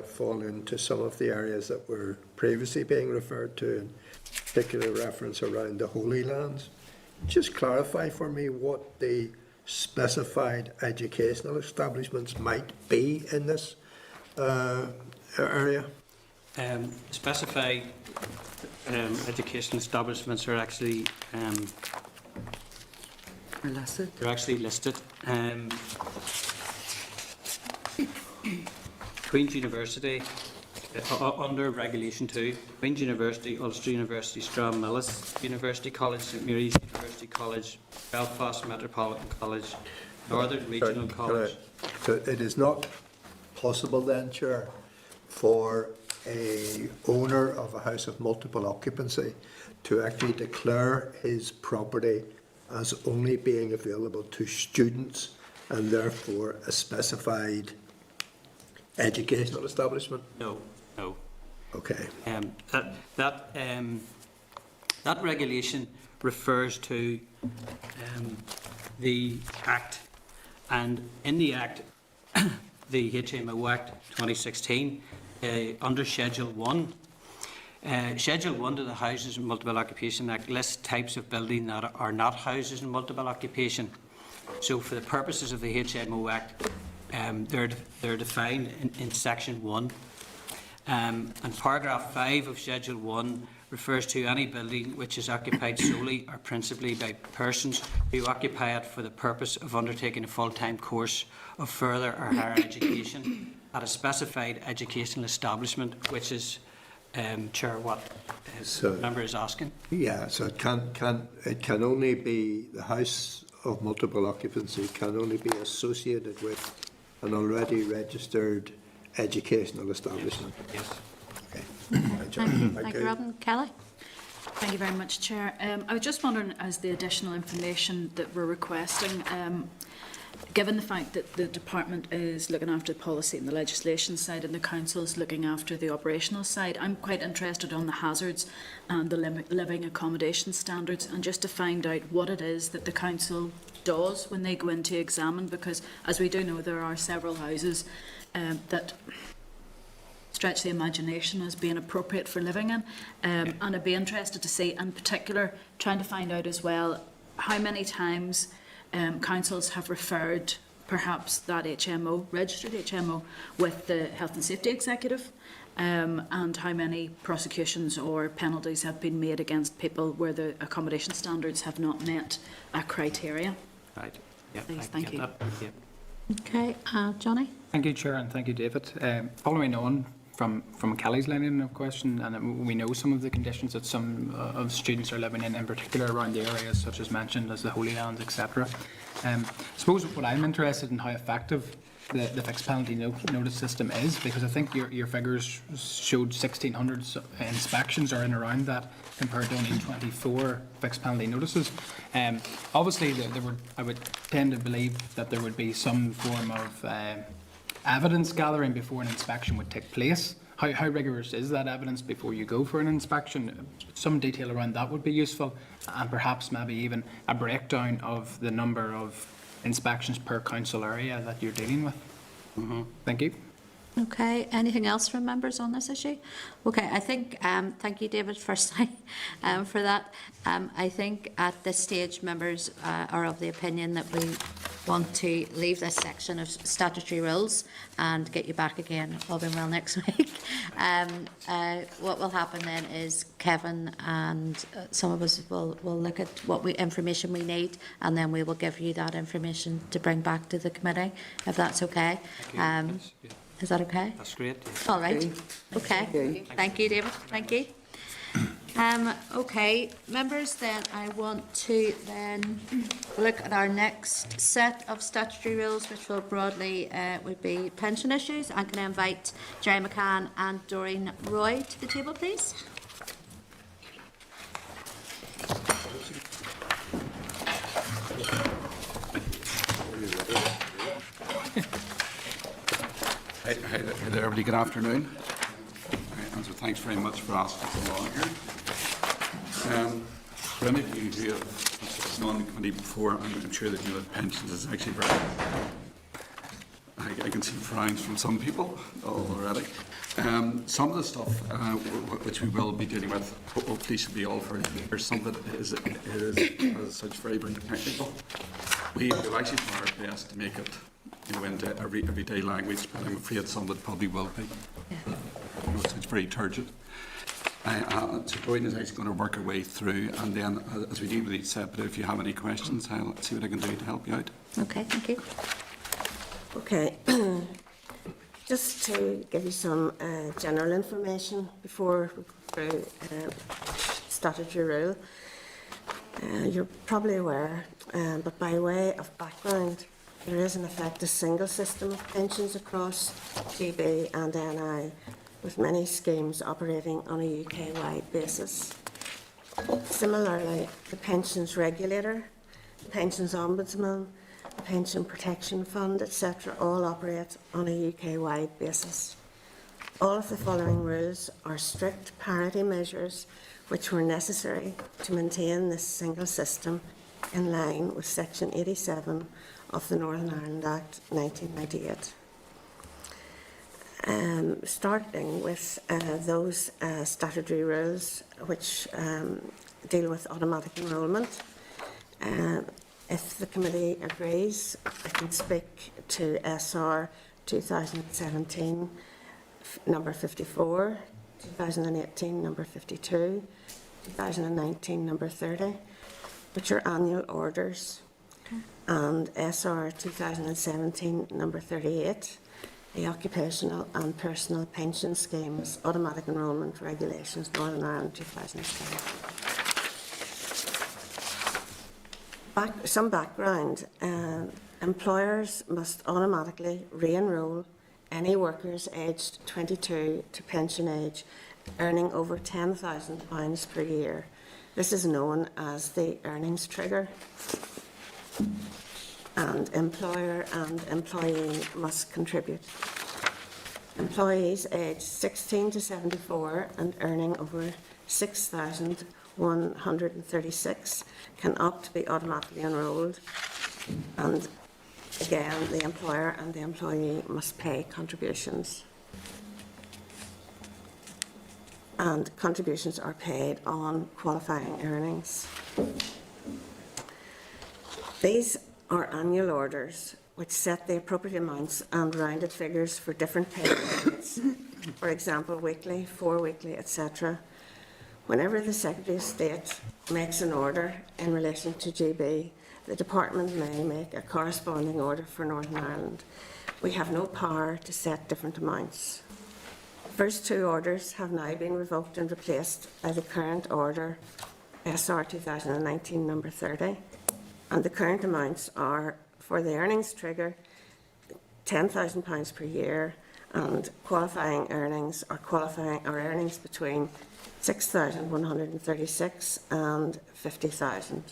I: fall into some of the areas that were previously being referred to, in particular reference around the Holy Lands. Just clarify for me what the specified educational establishments might be in this area.
G: Specified educational establishments are actually
C: Listed.
G: listed. Queen's University, under Regulation 2, Queen's University, Ulster University, Stranmillis University College, St Mary's University College, Belfast Metropolitan College, Northern Regional College.
I: So it is not possible then, Chair, for a owner of a house of multiple occupancy to actually declare his property as only being available to students and therefore a specified educational establishment?
G: No.
I: Okay.
G: That regulation refers to the Act, and in the Act, the HMO Act 2016, under Schedule 1. Schedule 1 to the Houses and Multiple Occupation Act lists types of building that are not houses and multiple occupation. So for the purposes of the HMO Act, they're defined in Section 1. And paragraph 5 of Schedule 1 refers to any building which is occupied solely or principally by persons who occupy it for the purpose of undertaking a full-time course of further or higher education at a specified educational establishment, which is, Chair, what the member is asking.
I: Yeah, so it can only be, the house of multiple occupancy can only be associated with an already registered educational establishment.
G: Yes.
I: Okay.
A: Thank you, Robin. Kelly?
J: Thank you very much, Chair. I was just wondering, as the additional information that we're requesting, given the fact that the department is looking after the policy and the legislation side and the council is looking after the operational side, I'm quite interested on the hazards and the living accommodation standards, and just to find out what it is that the council does when they go in to examine, because as we do know, there are several houses that stretch the imagination as being appropriate for living in, and I'd be interested to see, in particular, trying to find out as well how many times councils have referred perhaps that HMO, registered HMO, with the Health and Safety Executive, and how many prosecutions or penalties have been made against people where the accommodation standards have not met a criteria.
G: Right. Yeah,
J: Please,
G: I
J: thank
G: get
J: you.
G: that. Yeah.
A: Okay, Johnny?
B: Thank you, Chair, and thank you, David. Following on from Kelly's line of question, and we know some of the conditions that some of students are living in particular around the areas such as mentioned as the Holy Lands, etc. I suppose what I'm interested in how effective the fixed penalty notice system is, because I think your figures showed 1,600 inspections or in around that compared to only 24 fixed penalty notices. Obviously, I would tend to believe that there would be some form of evidence gathering before an inspection would take place. How rigorous is that evidence before you go for an inspection? Some detail around that would be useful, and perhaps maybe even a breakdown of the number of inspections per council area that you're dealing with. Thank you.
A: Okay, anything else from members on this issue? Okay, I think, thank you, David, firstly, for that. I think at this stage, members are of the opinion that we want to leave this section of statutory rules and get you back again, all being well, next week. What will happen then is Kevin and some of us will look at what information we need, and then we will give you that information to bring back to the committee, if that's okay. Is that okay?
G: That's great.
A: All right. Okay. Thank you, David. Thank you. Okay, members, then I want to then look at our next set of statutory rules, which will broadly would be pension issues. I'm going to invite Jerry McCann and Doreen Roy to the table, please.
K: Hi there, everybody. Good afternoon. And so thanks very much for asking to come along here. For any of you who have been on the committee before, I'm sure that you know that pensions is actually very... I can see frowns from some people already. Some of the stuff which we will be dealing with hopefully should be all for years. Some of it is as such very, very technical. We've actually done our best to make it into everyday language, but I'm afraid some of it probably will be. It's very turgid. So Doreen is actually going to work her way through, and then as we deal with each set, but if you have any questions, I'll see what I can do to help you out.
A: Okay, thank you.
L: Okay, just to give you some general information before we go through statutory rule. You're probably aware, but by way of background, there is in effect a single system of pensions across GB and NI, with many schemes operating on a UK-wide basis. Similarly, the Pensions Regulator, the Pensions Ombudsman, the Pension Protection Fund, etc. all operate on a UK-wide basis. All of the following rules are strict parity measures which were necessary to maintain this single system in line with Section 87 of the Northern Ireland Act 1998. Starting with those statutory rules which deal with automatic enrolment. If the committee agrees, I can speak to SR 2017 number 54, 2018 number 52, 2019 number 30, which are annual orders, and SR 2017 number 38, the Occupational and Personal Pension Schemes Automatic Enrolment Regulations, Northern Ireland 2010. Some background. Employers must automatically re-enrol any workers aged 22 to pension age earning over £10,000 per year. This is known as the earnings trigger. and employer and employee must contribute. Employees aged 16 to 74 and earning over 6,136 can opt to be automatically enrolled, and again, the employer and the employee must pay contributions. And contributions are paid on qualifying earnings. These are annual orders which set the appropriate amounts and rounded figures for different pay periods, for example, weekly, 4 weekly, etc. Whenever the Secretary of State makes an order in relation to GB, the Department may make a corresponding order for Northern Ireland. We have no power to set different amounts. The first 2 orders have now been revoked and replaced by the current order, SR 2019 number 30, and the current amounts are, for the earnings trigger, £10,000 per year, and qualifying earnings or earnings between 6,136 and 50,000.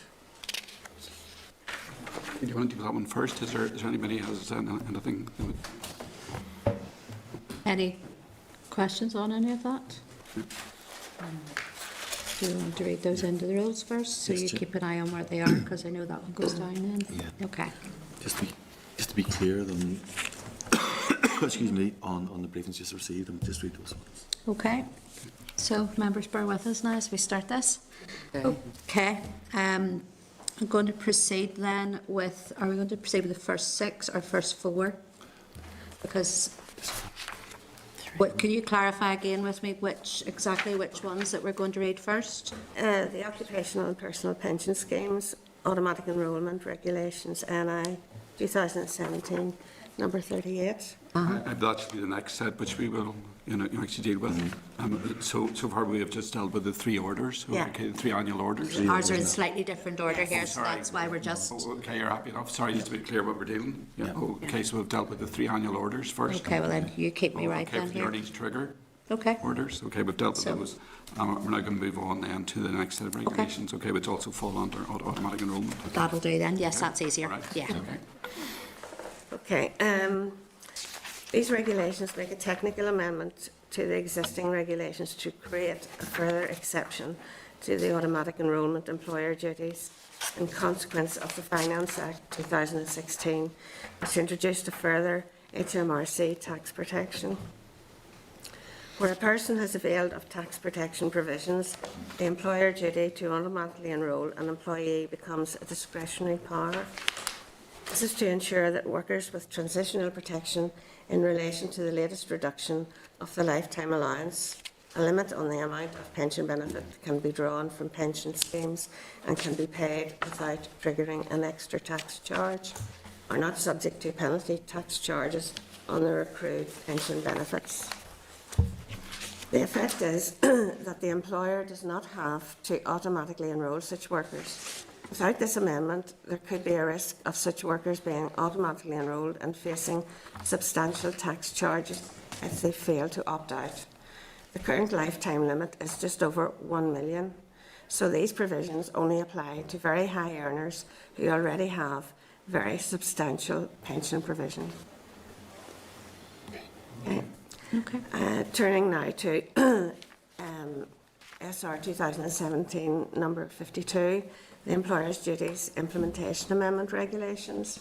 K: Do you want to do that one first? Is there anybody who has anything?
A: Any questions on any of that? Do you want to read those into the rules first, so
F: Yes,
A: you
F: Chair.
A: keep an eye on where they are, because I know that one goes down then?
F: Yeah.
A: Okay.
F: Just to be clear, then, excuse me, on the briefings just received, and just read those ones.
A: Okay. So members, bear with us now as we start this. Okay. I'm going to proceed then with, are we going to proceed with the first 6 or first 4? Because, can you clarify again with me exactly which ones that we're going to read first?
L: The Occupational and Personal Pension Schemes, Automatic Enrolment Regulations, NI 2017, number 38.
K: That should be the next set, which we will actually deal with. So far we have just dealt with the 3 orders,
L: Yeah.
K: okay, the 3 annual orders.
A: Ours are in slightly different order here, so
K: Sorry.
A: that's why we're just...
K: Okay, you're happy enough. Sorry, just to be clear what we're dealing. Yeah. Okay, so we've dealt with the 3 annual orders first.
A: Okay, well then, you keep me right
K: Okay,
A: then
K: for the
A: here.
K: earnings trigger
A: Okay.
K: orders. Okay, we've dealt with
A: So-
K: those. We're now going to move on then to the next set of regulations, okay, which also fall under automatic enrolment.
A: That'll do then. Yes, that's easier.
K: All right.
A: Yeah.
K: Okay.
L: Okay. These regulations make a technical amendment to the existing regulations to create a further exception to the automatic enrolment employer duties in consequence of the Finance Act 2016, which introduced a further HMRC tax protection. Where a person has availed of tax protection provisions, the employer duty to automatically enrol an employee becomes a discretionary power. This is to ensure that workers with transitional protection in relation to the latest reduction of the lifetime allowance, a limit on the amount of pension benefit can be drawn from pension schemes and can be paid without triggering an extra tax charge, are not subject to penalty tax charges on their accrued pension benefits. The effect is that the employer does not have to automatically enrol such workers. Without this amendment, there could be a risk of such workers being automatically enrolled and facing substantial tax charges if they fail to opt out. The current lifetime limit is just over 1 million, so these provisions only apply to very high earners who already have very substantial pension provision. Okay.
A: Okay.
L: Turning now to SR 2017 number 52, the Employer's Duties Implementation Amendment Regulations.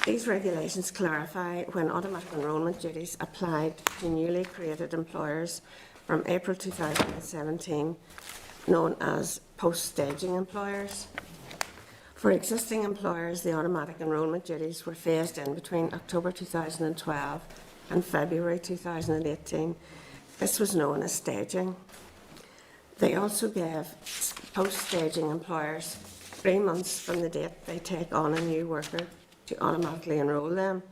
L: These regulations clarify when automatic enrolment duties applied to newly created employers from April 2017, known as post-staging employers. For existing employers, the automatic enrolment duties were phased in between October 2012 and February 2018. This was known as staging. They also gave post-staging employers 3 months from the date they take on a new worker to automatically enrol them.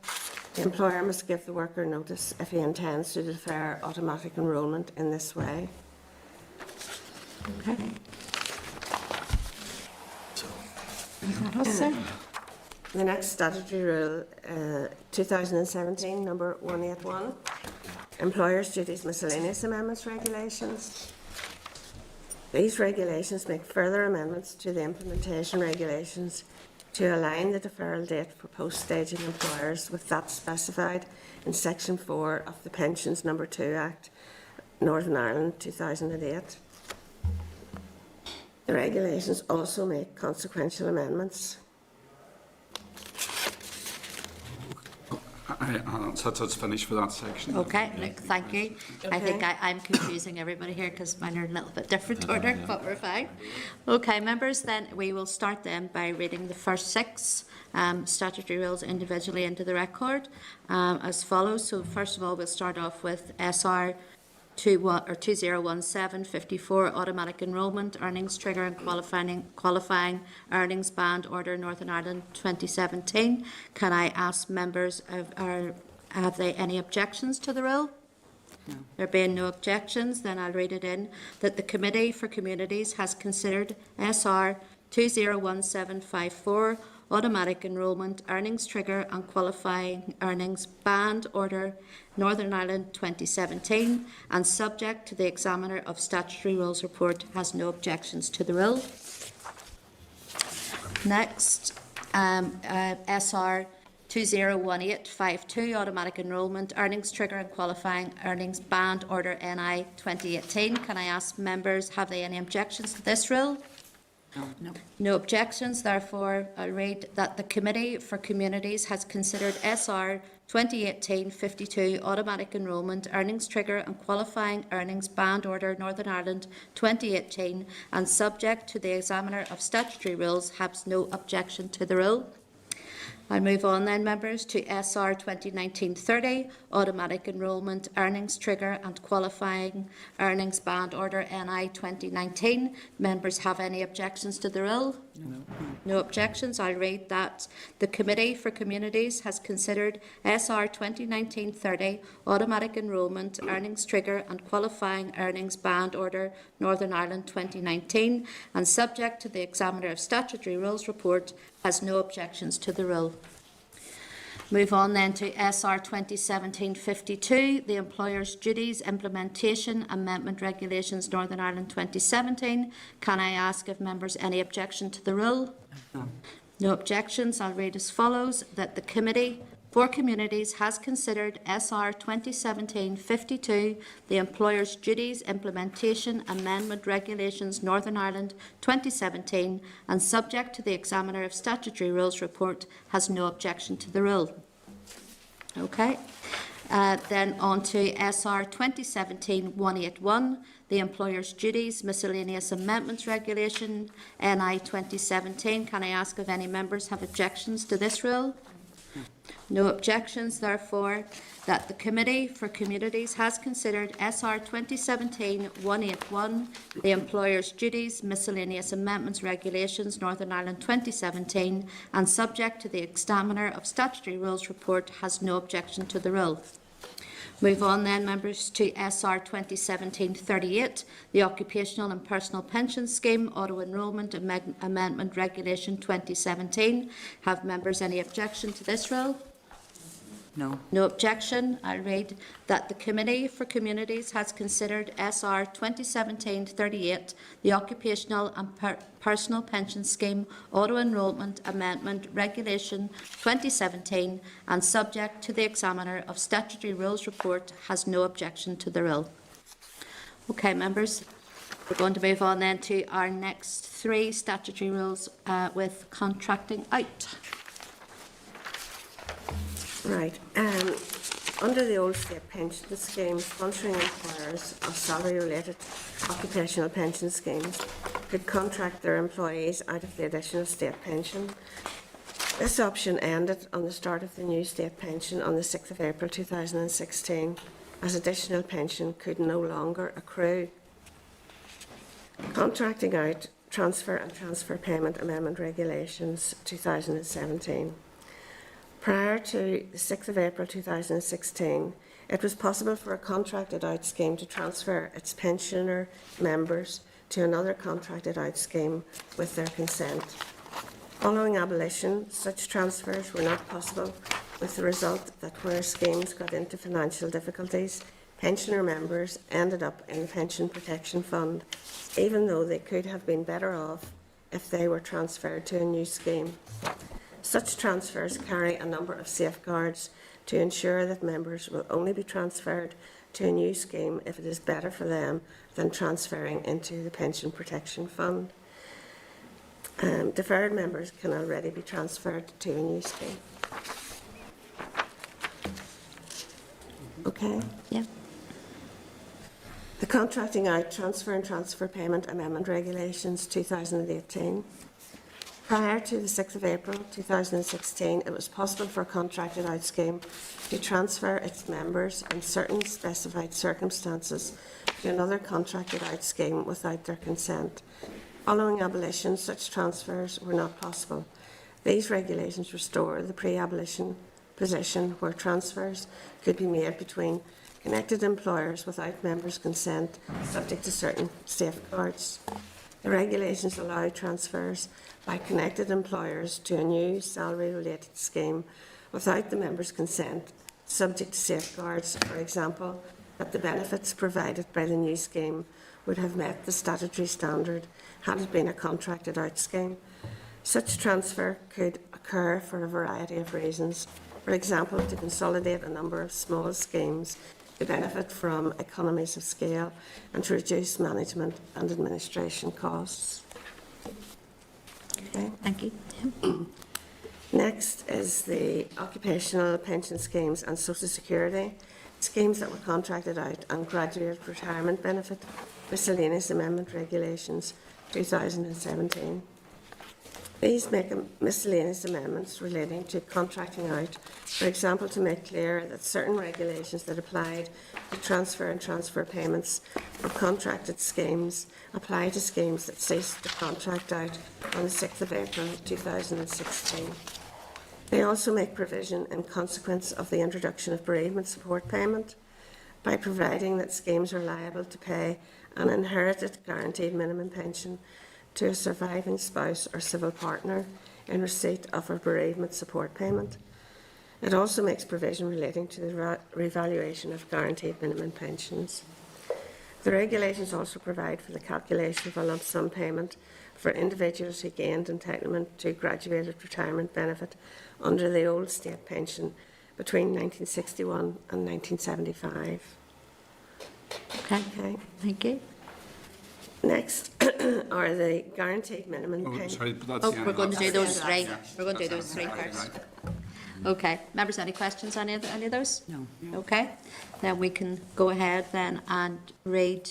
L: The employer must give the worker notice if he intends to defer automatic enrolment in this way.
A: Okay. Is that us, sir?
L: The next statutory rule, 2017, number 181, Employers' Duties Miscellaneous Amendments Regulations. These regulations make further amendments to the implementation regulations to align the deferral date for post-staging employers with that specified in Section 4 of the Pensions No. 2 Act, Northern Ireland 2008. The regulations also make consequential amendments.
K: So it's finished for that section.
A: Okay, look, thank you. I think I'm confusing everybody here because mine are in a little bit different order, but we're fine. Okay, members, then we will start then by reading the first 6 statutory rules individually into the record as follows. So first of all, we'll start off with SR 2017-54, automatic enrolment, earnings trigger and qualifying earnings band order, Northern Ireland 2017. Can I ask members, have they any objections to the rule?
C: No.
A: There being no objections, then I'll read it in, that the Committee for Communities has considered SR 2017-54, automatic enrolment, earnings trigger and qualifying earnings band order, Northern Ireland 2017, and subject to the Examiner of Statutory Rules report, has no objections to the rule. Next, SR 2018-52, automatic enrolment, earnings trigger and qualifying earnings band order, NI 2018. Can I ask members, have they any objections to this rule?
C: No.
A: No objections, therefore I'll read that the Committee for Communities has considered SR 2018-52, automatic enrolment, earnings trigger and qualifying earnings band order, Northern Ireland 2018, and subject to the Examiner of Statutory Rules, has no objection to the rule. I'll move on then, members, to SR 2019-30, automatic enrolment, earnings trigger and qualifying earnings band order, NI 2019. Members have any objections to the rule?
C: No.
A: No objections. I'll read that the Committee for Communities has considered SR 2019-30, automatic enrolment, earnings trigger and qualifying earnings band order, Northern Ireland 2019, and subject to the Examiner of Statutory Rules report, has no objections to the rule. Move on then to SR 2017-52, the Employer's Duties Implementation Amendment Regulations, Northern Ireland 2017. Can I ask if members any objection to the rule?
C: No.
A: No objections. I'll read as follows, that the Committee for Communities has considered SR 2017-52, the Employer's Duties Implementation Amendment Regulations, Northern Ireland 2017, and subject to the Examiner of Statutory Rules report, has no objection to the rule. Okay. Then on to SR 2017-181, the Employer's Duties Miscellaneous Amendments Regulation, NI 2017. Can I ask if any members have objections to this rule? No objections, therefore, that the Committee for Communities has considered SR 2017-181, the Employer's Duties Miscellaneous Amendments Regulations, Northern Ireland 2017, and subject to the Examiner of Statutory Rules report, has no objection to the rule. Move on then, members, to SR 2017-38, the Occupational and Personal Pension Scheme Auto-Enrolment Amendment Regulation 2017. Have members any objection to this rule?
C: No.
A: No objection. I'll read that the Committee for Communities has considered SR 2017-38, the Occupational and Personal Pension Scheme Auto-Enrolment Amendment Regulation 2017, and subject to the Examiner of Statutory Rules report, has no objection to the rule. Okay, members, we're going to move on then to our next 3 statutory rules with contracting out.
L: Right. Under the old state pension scheme, sponsoring employers of salary-related occupational pension schemes could contract their employees out of the additional state pension. This option ended on the start of the new state pension on the 6th of April 2016, as additional pension could no longer accrue. Contracting out, transfer and transfer payment amendment regulations 2017. Prior to the 6th of April 2016, it was possible for a contracted out scheme to transfer its pensioner members to another contracted out scheme with their consent. Following abolition, such transfers were not possible, with the result that where schemes got into financial difficulties, pensioner members ended up in the Pension Protection Fund, even though they could have been better off if they were transferred to a new scheme. Such transfers carry a number of safeguards to ensure that members will only be transferred to a new scheme if it is better for them than transferring into the Pension Protection Fund. Deferred members can already be transferred to a new scheme. Okay?
A: Yeah.
L: The Contracting Out Transfer and Transfer Payment Amendment Regulations 2018. Prior to the 6th of April 2016, it was possible for a contracted out scheme to transfer its members in certain specified circumstances to another contracted out scheme without their consent. Following abolition, such transfers were not possible. These regulations restore the pre-abolition position where transfers could be made between connected employers without members' consent, subject to certain safeguards. The regulations allow transfers by connected employers to a new salary-related scheme without the members' consent, subject to safeguards, for example, that the benefits provided by the new scheme would have met the statutory standard had it been a contracted out scheme. Such transfer could occur for a variety of reasons, for example, to consolidate a number of small schemes to benefit from economies of scale and to reduce management and administration costs. Okay.
A: Thank you.
L: Next is the occupational pension schemes and social security schemes that were contracted out and graduate retirement benefit miscellaneous amendment regulations 2017. These make miscellaneous amendments relating to contracting out, for example, to make clear that certain regulations that applied to transfer and transfer payments for contracted schemes apply to schemes that ceased to contract out on the 6th of April 2016. They also make provision in consequence of the introduction of bereavement support payment by providing that schemes are liable to pay an inherited guaranteed minimum pension to a surviving spouse or civil partner in receipt of a bereavement support payment. It also makes provision relating to the revaluation of guaranteed minimum pensions. The regulations also provide for the calculation of a lump sum payment for individuals who gained entitlement to graduated retirement benefit under the old state pension between 1961 and 1975.
A: Okay. Thank you.
L: Next are the guaranteed minimum
K: Oh,
L: pension.
K: sorry, but that's
A: Oh,
K: the end
A: we're
K: of
A: going to
K: that.
A: do those three.
K: Yeah.
A: We're going to do
K: That's
A: those three
K: right,
A: first.
K: right.
A: Okay. Members, any questions on any of those?
C: No.
A: Okay. Then we can go ahead then and read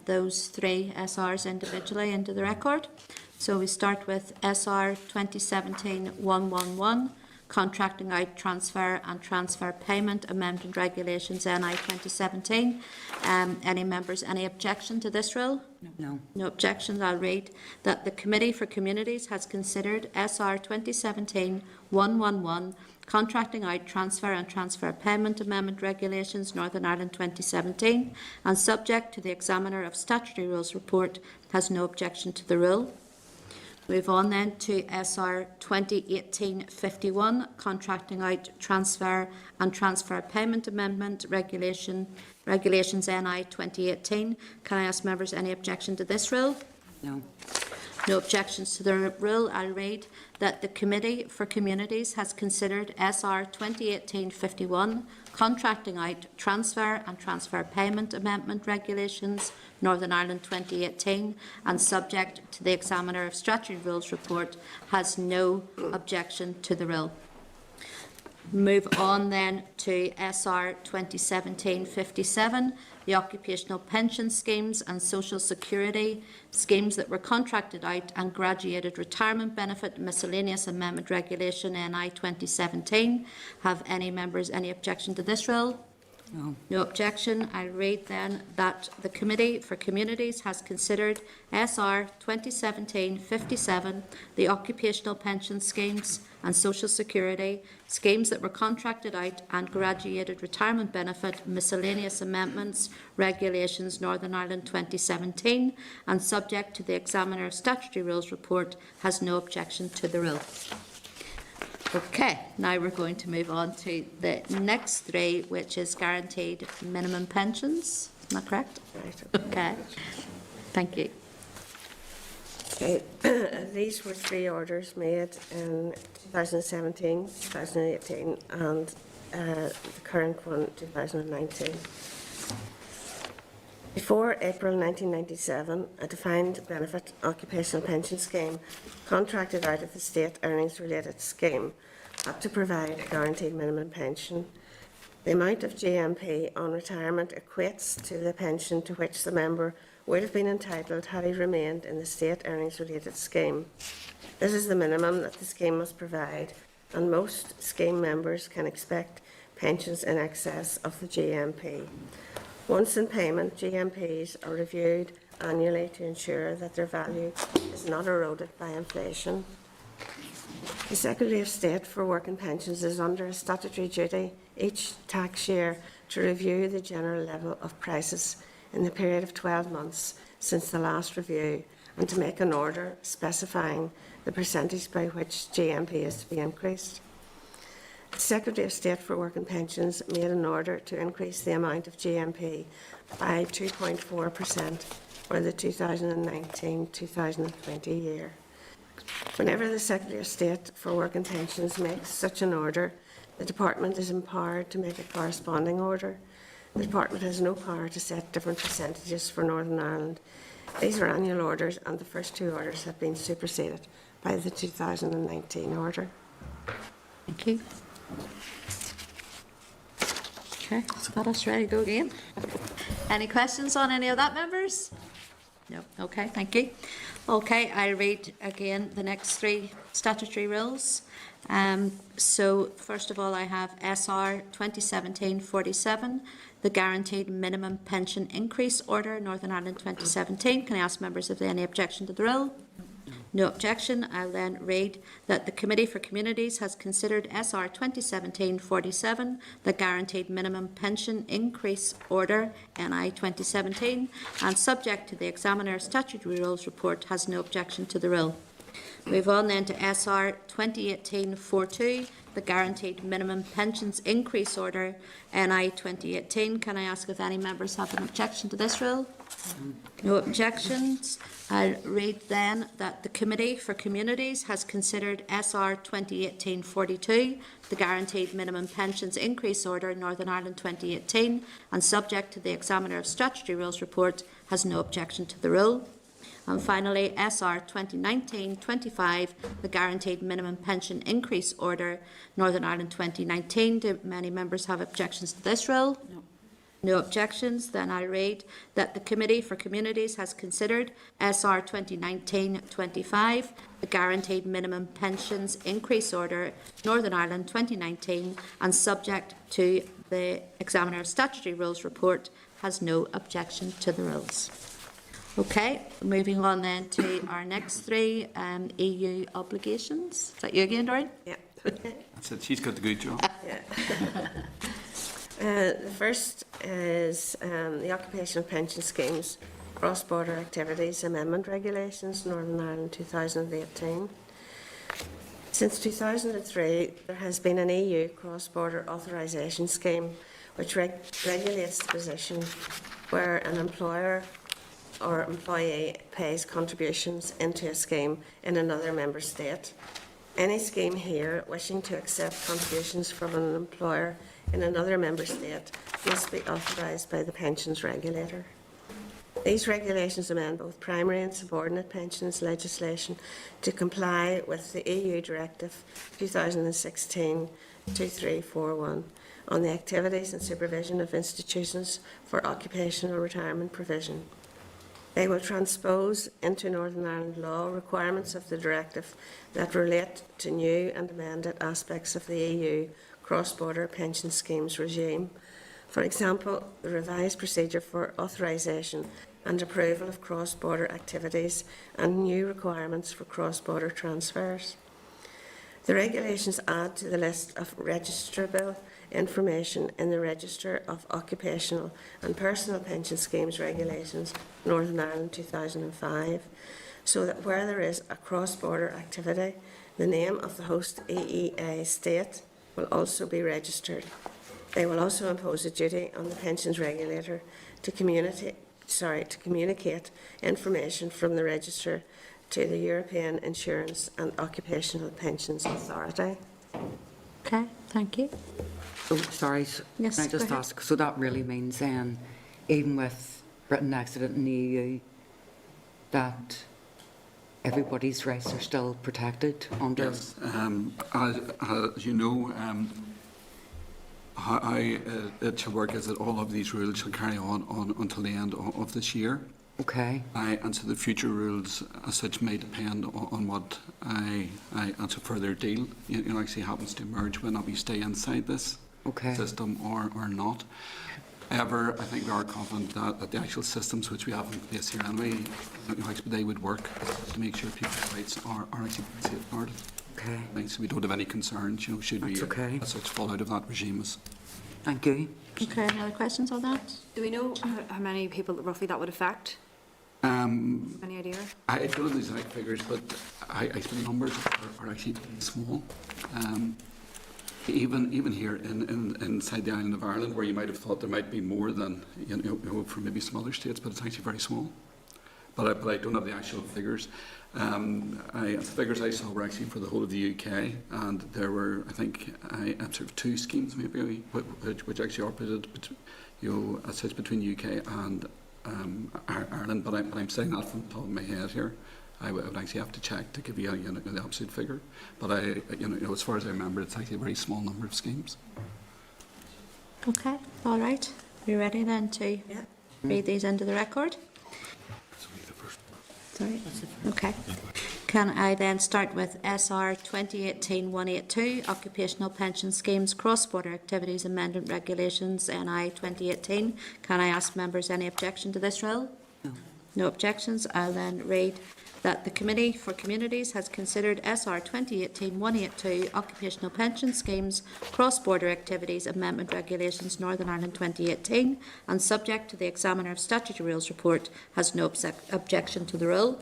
A: those three SRs individually into the record. So we start with SR 2017-111, Contracting Out Transfer and Transfer Payment Amendment Regulations NI 2017. Any members, any objection to this rule?
C: No.
A: No objections. I'll read that the Committee for Communities has considered SR 2017-111, Contracting Out Transfer and Transfer Payment Amendment Regulations Northern Ireland 2017, and subject to the Examiner of Statutory Rules report, has no objection to the rule. Move on then to SR 2018-51, Contracting Out Transfer and Transfer Payment Amendment Regulations NI 2018. Can I ask members any objection to this rule?
C: No.
A: No objections to the rule. I'll read that the Committee for Communities has considered SR 2018-51, Contracting Out Transfer and Transfer Payment Amendment Regulations Northern Ireland 2018, and subject to the Examiner of Statutory Rules report, has no objection to the rule. Move on then to SR 2017-57, the Occupational Pension Schemes and Social Security Schemes that were contracted out and Graduated Retirement Benefit Miscellaneous Amendment Regulation NI 2017. Have any members any objection to this rule?
C: No.
A: No objection. I read then that the Committee for Communities has considered SR 2017-57, the Occupational Pension Schemes and Social Security Schemes that were contracted out and Graduated Retirement Benefit Miscellaneous Amendments Regulations Northern Ireland 2017, and subject to the Examiner of Statutory Rules report, has no objection to the rule. Okay, now we're going to move on to the next three, which is guaranteed minimum pensions. Am I correct?
L: Right.
A: Okay, thank you.
L: Okay. These were 3 orders made in 2017, 2018, and the current one, 2019. Before April 1997, a defined benefit occupational pension scheme contracted out of the state earnings-related scheme had to provide a guaranteed minimum pension. The amount of GMP on retirement equates to the pension to which the member would have been entitled had he remained in the state earnings-related scheme. This is the minimum that the scheme must provide, and most scheme members can expect pensions in excess of the GMP. Once in payment, GMPs are reviewed annually to ensure that their value is not eroded by inflation. The Secretary of State for Work and Pensions is under a statutory duty each tax year to review the general level of prices in the period of 12 months since the last review, and to make an order specifying the percentage by which GMP is to be increased. The Secretary of State for Work and Pensions made an order to increase the amount of GMP by 2.4% for the 2019-2020 year. Whenever the Secretary of State for Work and Pensions makes such an order, the Department is empowered to make a corresponding order. The Department has no power to set different percentages for Northern Ireland. These are annual orders, and the first 2 orders have been superseded by the 2019 order.
A: Thank you. Okay, got us ready to go again. Any questions on any of that, members? No. Okay, thank you. Okay, I'll read again the next 3 statutory rules. So first of all, I have SR 2017-47, the Guaranteed Minimum Pension Increase Order, Northern Ireland 2017. Can I ask members if they have any objection to the rule? No objection. I'll then read that the Committee for Communities has considered SR 2017-47, the Guaranteed Minimum Pension Increase Order, NI 2017, and subject to the Examiner's Statutory Rules report, has no objection to the rule. Move on then to SR 2018-42, the Guaranteed Minimum Pensions Increase Order, NI 2018. Can I ask if any members have an objection to this rule? No objections. I'll read then that the Committee for Communities has considered SR 2018-42, the Guaranteed Minimum Pensions Increase Order, Northern Ireland 2018, and subject to the Examiner of Statutory Rules report, has no objection to the rule. And finally, SR 2019-25, the Guaranteed Minimum Pension Increase Order, Northern Ireland 2019. Do many members have objections to this rule? No. No objections. Then I'll read that the Committee for Communities has considered SR 2019-25, the Guaranteed Minimum Pensions Increase Order, Northern Ireland 2019, and subject to the Examiner of Statutory Rules report, has no objection to the rules. Okay, moving on then to our next 3 EU obligations. Is that you again, Doreen?
L: Yeah.
K: That's it. She's got the good job.
L: Yeah. The first is the Occupational Pension Schemes Cross-Border Activities Amendment Regulations, Northern Ireland 2018. Since 2003, there has been an EU cross-border authorisation scheme which regulates the position where an employer or employee pays contributions into a scheme in another member state. Any scheme here wishing to accept contributions from an employer in another member state must be authorised by the pensions regulator. These regulations amend both primary and subordinate pensions legislation to comply with the EU Directive 2016/2341 on the activities and supervision of institutions for occupational retirement provision. They will transpose into Northern Ireland law requirements of the directive that relate to new and amended aspects of the EU cross-border pension schemes regime. For example, the revised procedure for authorisation and approval of cross-border activities and new requirements for cross-border transfers. The regulations add to the list of registrable information in the Register of Occupational and Personal Pension Schemes Regulations, Northern Ireland 2005, so that where there is a cross-border activity, the name of the host EEA state will also be registered. They will also impose a duty on the pensions regulator to communicate information from the register to the European Insurance and Occupational Pensions Authority.
A: Okay, thank you.
C: Oh, sorry,
A: Yes,
C: can I
A: go
C: just
A: ahead.
C: ask, so that really means then, even with Britain exiting in the EU, that everybody's rights are still protected under?
K: Yes, as you know, how it should work is that all of these rules shall carry on until the end of this year.
C: Okay.
K: And so the future rules as such may depend on what and so further deal actually happens to emerge when we stay inside this system or not. However, I think we are confident that the actual systems which we have in place here anyway, they would work to make sure people's rights are actually safeguarded.
C: Okay.
K: Right, so we don't have any concerns, should we as such fall out of that regime.
C: Thank you.
A: Okay, any other questions on that?
M: Do we know how many people roughly that would affect? Any idea?
K: I don't know the exact figures, but I think the numbers are actually small. Even here inside the island of Ireland, where you might have thought there might be more than for maybe some other states, but it's actually very small. But I don't have the actual figures. The figures I saw were actually for the whole of the UK, and there were, I think, sort of 2 schemes maybe which actually operated, as such between the UK and Ireland. But I'm saying that from the top of my head here. I would actually have to check to give you the absolute figure. But as far as I remember, it's actually a very small number of schemes.
A: Okay, all right. Are you ready then to read these into the record? Sorry. Okay. Can I then start with SR 2018-182, Occupational Pension Schemes Cross-Border Activities Amendment Regulations, NI 2018. Can I ask members any objection to this rule?
C: No.
A: No objections. I'll then read that the Committee for Communities has considered SR 2018-182, Occupational Pension Schemes Cross-Border Activities Amendment Regulations Northern Ireland 2018, and subject to the Examiner of Statutory Rules report, has no objection to the rule.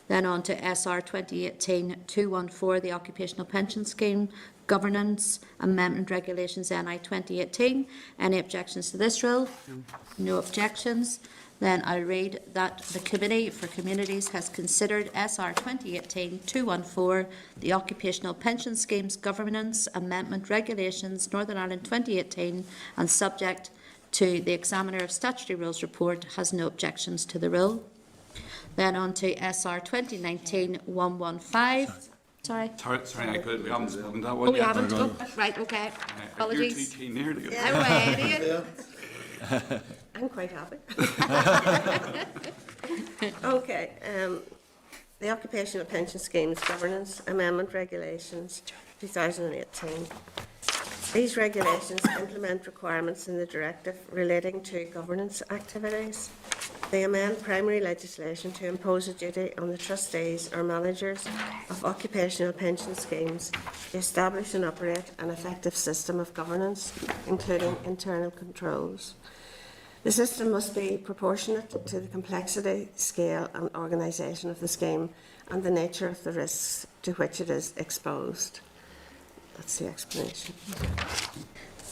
A: Then on to SR 2018-214, the Occupational Pension Scheme Governance Amendment Regulations NI 2018. Any objections to this rule? No objections. Then I'll read that the Committee for Communities has considered SR 2018-214, the Occupational Pension Schemes Governance Amendment Regulations Northern Ireland 2018, and subject to the Examiner of Statutory Rules report, has no objections to the rule. Then on to SR 2019-115. Sorry.
K: Sorry, we haven't spoken that one
A: Oh, we
K: yet.
A: haven't? Oh, right, okay. Apologies.
K: You're too keen here to get
L: I'm quite happy. Okay. The Occupational Pension Schemes Governance Amendment Regulations 2018. These regulations implement requirements in the directive relating to governance activities. They amend primary legislation to impose a duty on the trustees or managers of occupational pension schemes to establish and operate an effective system of governance, including internal controls. The system must be proportionate to the complexity, scale and organisation of the scheme and the nature of the risks to which it is exposed. That's the explanation.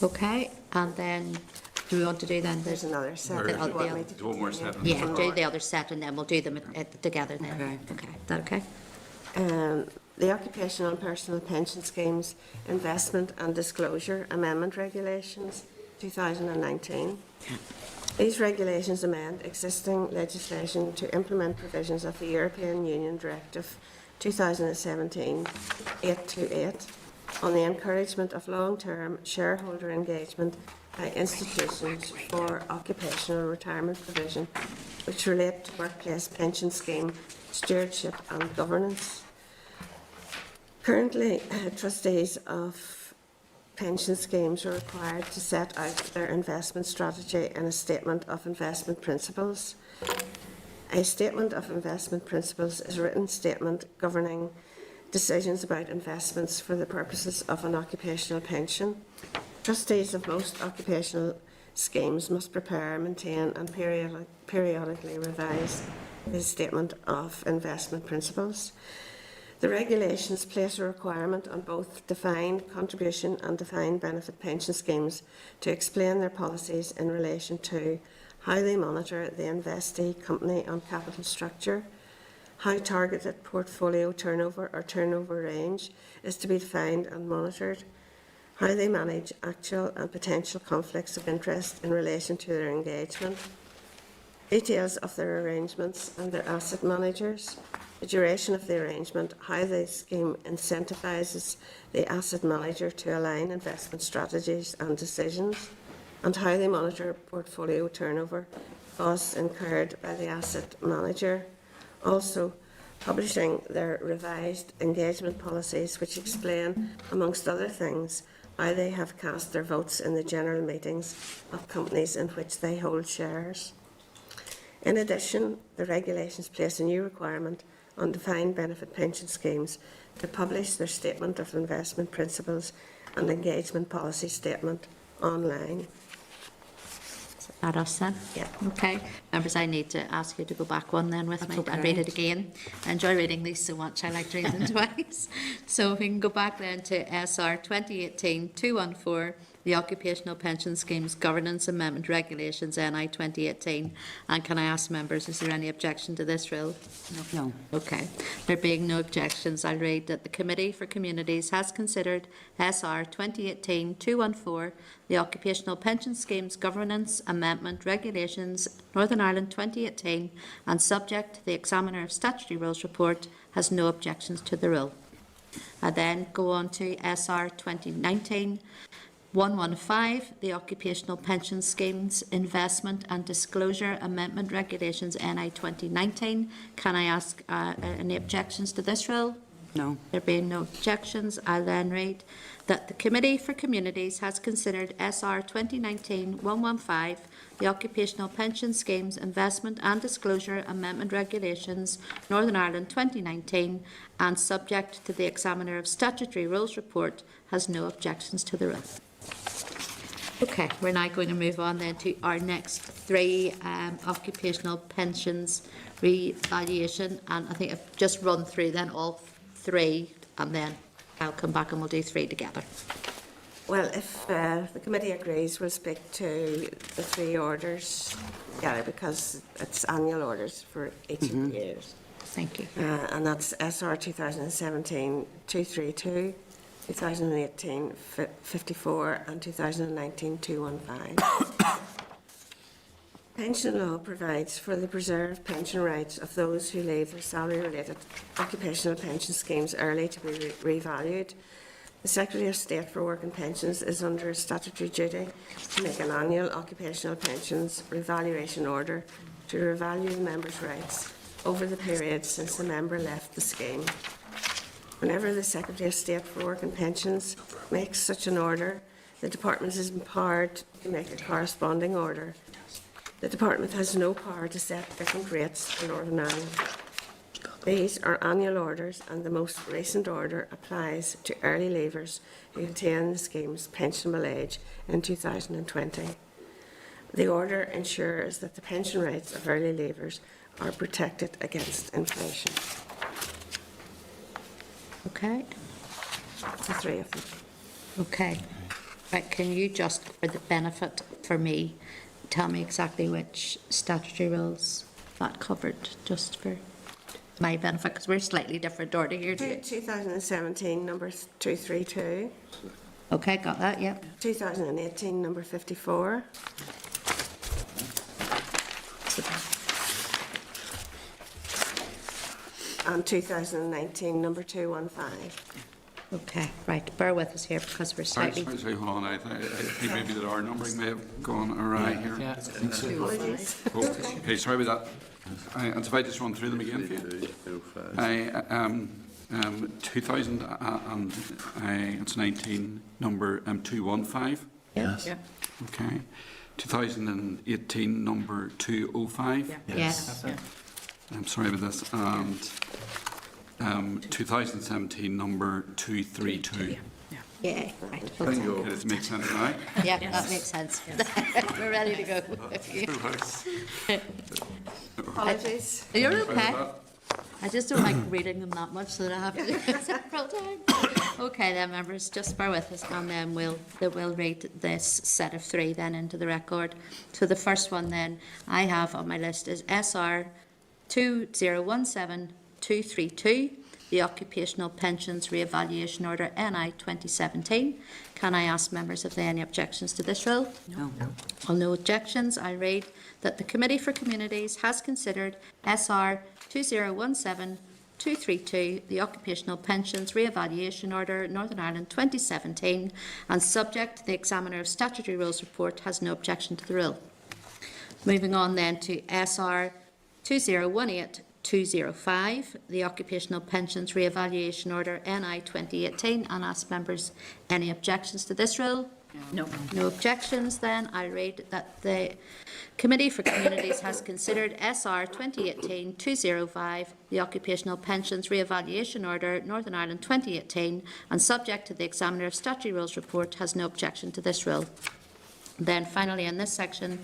A: Okay, and then do we want to do then?
L: There's another set.
K: One more set.
A: Yeah, do the other set and then we'll do them together then.
C: Okay.
A: Okay, is that okay?
L: The Occupational and Personal Pension Schemes Investment and Disclosure Amendment Regulations 2019. These regulations amend existing legislation to implement provisions of the European Union Directive 2017/828 on the encouragement of long-term shareholder engagement by institutions for occupational retirement provision, which relate to workplace pension scheme stewardship and governance. Currently, trustees of pension schemes are required to set out their investment strategy in a statement of investment principles. A statement of investment principles is a written statement governing decisions about investments for the purposes of an occupational pension. Trustees of most occupational schemes must prepare, maintain and periodically revise the statement of investment principles. The regulations place a requirement on both defined contribution and defined benefit pension schemes to explain their policies in relation to how they monitor the investee company on capital structure, how targeted portfolio turnover or turnover range is to be defined and monitored, how they manage actual and potential conflicts of interest in relation to their engagement, details of their arrangements and their asset managers, the duration of the arrangement, how the scheme incentivises the asset manager to align investment strategies and decisions, and how they monitor portfolio turnover, costs incurred by the asset manager. Also, publishing their revised engagement policies, which explain, amongst other things, how they have cast their votes in the general meetings of companies in which they hold shares. In addition, the regulations place a new requirement on defined benefit pension schemes to publish their statement of investment principles and engagement policy statement online.
A: That us then?
L: Yeah.
A: Okay. Members, I need to ask you to go back one then with me and read it again. I enjoy reading these so much, I like to read them twice. So if we can go back then to SR 2018-214, the Occupational Pension Schemes Governance Amendment Regulations, NI 2018. And can I ask members, is there any objection to this rule?
C: No.
A: Okay. There being no objections, I'll read that the Committee for Communities has considered SR 2018-214, the Occupational Pension Schemes Governance Amendment Regulations, Northern Ireland 2018, and subject to the Examiner of Statutory Rules report, has no objections to the rule. I then go on to SR 2019-115, the Occupational Pension Schemes Investment and Disclosure Amendment Regulations, NI 2019. Can I ask any objections to this rule?
C: No.
A: There being no objections, I'll then read that the Committee for Communities has considered SR 2019-115, the Occupational Pension Schemes Investment and Disclosure Amendment Regulations, Northern Ireland 2019, and subject to the Examiner of Statutory Rules report, has no objections to the rule. Okay, we're now going to move on then to our next three occupational pensions revaluation, and I think I've just run through then all three, and then I'll come back and we'll do three together.
L: Well, if the committee agrees, we'll speak to the three orders together because it's annual orders for each of the years.
A: Thank you.
L: And that's SR 2017-232, 2018-54 and 2019-215. Pension law provides for the preserved pension rights of those who leave their salary-related occupational pension schemes early to be revalued. The Secretary of State for Work and Pensions is under a statutory duty to make an annual occupational pensions revaluation order to revalue the member's rights over the period since the member left the scheme. Whenever the Secretary of State for Work and Pensions makes such an order, the Department is empowered to make a corresponding order. The Department has no power to set different rates for Northern Ireland. These are annual orders, and the most recent order applies to early leavers who attain the scheme's pensionable age in 2020. The order ensures that the pension rights of early leavers are protected against inflation.
A: Okay.
L: The three of them.
A: Okay. Right, can you just, for the benefit for me, tell me exactly which statutory rules that covered, just for my benefit, because we're slightly different order here.
L: 2017, number 232.
A: Okay, got that, yep.
L: 2018, number 54. And 2019, number 215.
A: Okay, right, bear with us here because we're slightly...
K: Sorry, hold on. I think maybe that our numbering may have gone awry here.
B: Yeah, I think so.
L: Apologies.
K: Okay, sorry about that. And if I just run through them again for you. 2000 and it's 19, number 215.
A: Yes.
J: Yeah.
K: Okay. 2018, number 205.
A: Yes.
K: I'm sorry about this. And 2017, number 232.
A: Yeah, right.
K: Okay, does it make sense now?
A: Yeah, that makes sense. We're ready to go.
L: Apologies.
A: You're okay. I just don't like reading them that much, so that I have to do it several times. Okay then, members, just bear with us, and then we'll read this set of three then into the record. So the first one then I have on my list is SR 2017 232, the Occupational Pensions Re-evaluation Order NI 2017. Can I ask members if there are any objections to this rule?
C: No.
A: On no objections, I read that the Committee for Communities has considered SR 2017-232, the Occupational Pensions Re-evaluation Order Northern Ireland 2017, and subject to the Examiner of Statutory Rules report, has no objection to the rule. Moving on then to SR 2018-205, the Occupational Pensions Re-evaluation Order NI 2018, and ask members any objections to this rule?
J: No.
A: No objections, then I read that the Committee for Communities has considered SR 2018-205, the Occupational Pensions Re-evaluation Order Northern Ireland 2018, and subject to the Examiner of Statutory Rules report, has no objection to this rule. Then finally in this section,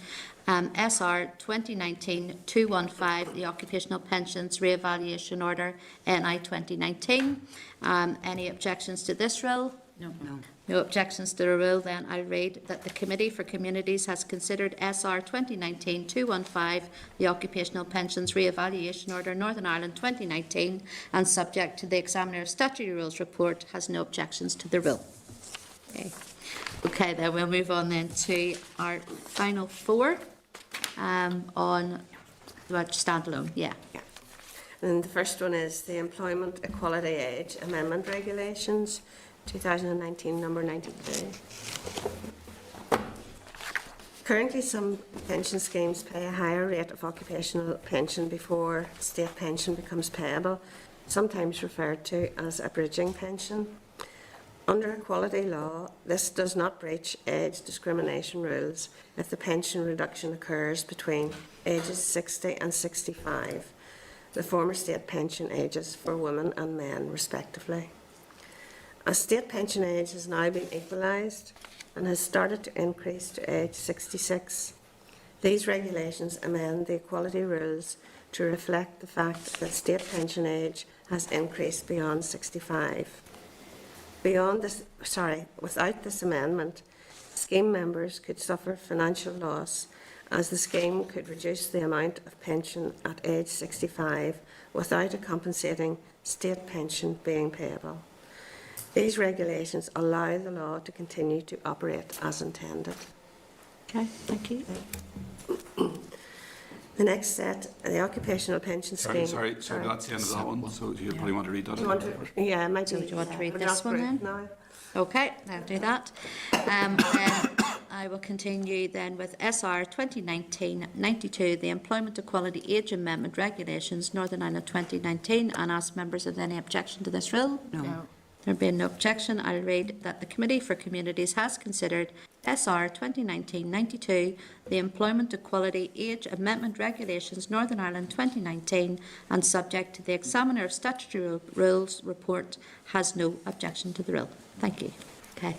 A: SR 2019-215, the Occupational Pensions Re-evaluation Order NI 2019. Any objections to this rule?
J: No.
A: No objections to the rule, then I read that the Committee for Communities has considered SR 2019-215, the Occupational Pensions Re-evaluation Order Northern Ireland 2019, and subject to the Examiner of Statutory Rules report, has no objections to the rule. Okay, then we'll move on then to our final four on the standalone. Yeah.
L: And the first one is the Employment Equality Age Amendment Regulations, 2019, number 93. Currently, some pension schemes pay a higher rate of occupational pension before state pension becomes payable, sometimes referred to as a bridging pension. Under equality law, this does not breach age discrimination rules if the pension reduction occurs between ages 60 and 65, the former state pension ages for women and men, respectively. As state pension age has now been equalised and has started to increase to age 66, these regulations amend the equality rules to reflect the fact that state pension age has increased beyond 65. Without this amendment, scheme members could suffer financial loss, as the scheme could reduce the amount of pension at age 65 without a compensating state pension being payable. These regulations allow the law to continue to operate as intended.
A: Okay, thank you.
L: The next set, the occupational pension scheme.
K: Sorry, that's the end of that one, so you probably want to read that.
L: Do you want to, yeah, might
A: Do you want to read
L: we're
A: this
L: not
A: one then?
L: now.
A: Okay, I'll do that. Then I will continue then with SR 2019-92, the Employment Equality Age Amendment Regulations, Northern Ireland 2019, and ask members if there any objection to this rule.
C: No.
A: There being no objection, I'll read that the Committee for Communities has considered SR 2019-92, the Employment Equality Age Amendment Regulations, Northern Ireland 2019, and subject to the Examiner of Statutory Rules report, has no objection to the rule. Thank you. Okay.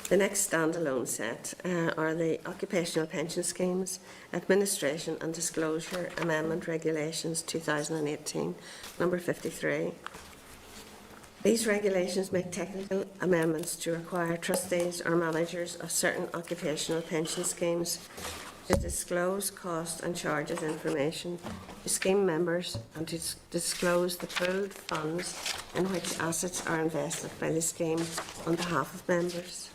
L: The next standalone set are the Occupational Pension Schemes Administration and Disclosure Amendment Regulations 2018, number 53. These regulations make technical amendments to require trustees or managers of certain occupational pension schemes to disclose cost and charges information to scheme members and to disclose the pooled funds in which assets are invested by the scheme on behalf of members.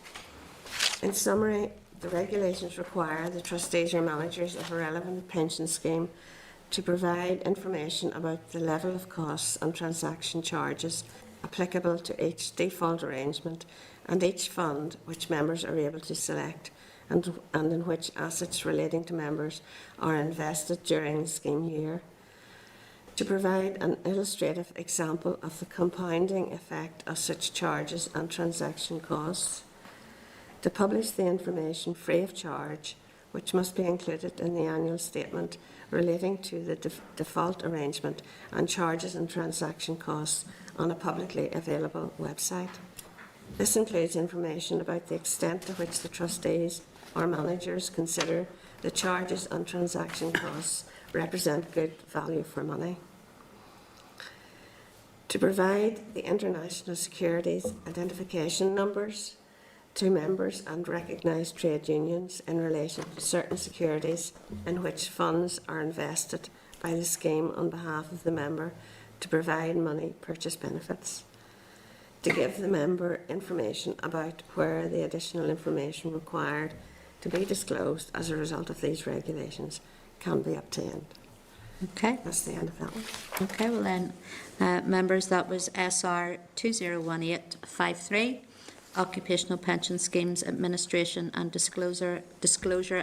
L: In summary, the regulations require the trustees or managers of a relevant pension scheme to provide information about the level of costs and transaction charges applicable to each default arrangement and each fund which members are able to select and in which assets relating to members are invested during the scheme year. To provide an illustrative example of the compounding effect of such charges and transaction costs. To publish the information free of charge, which must be included in the annual statement relating to the default arrangement and charges and transaction costs on a publicly available website. This includes information about the extent to which the trustees or managers consider the charges and transaction costs represent good value for money. To provide the international securities identification numbers to members and recognised trade unions in relation to certain securities in which funds are invested by the scheme on behalf of the member to provide money purchase benefits, to give the member information about where the additional information required to be disclosed as a result of these regulations can be obtained.
A: Okay.
L: That's the end of that one.
A: Okay, well then, members, that was SR 201853, Occupational Pension Schemes Administration and Disclosure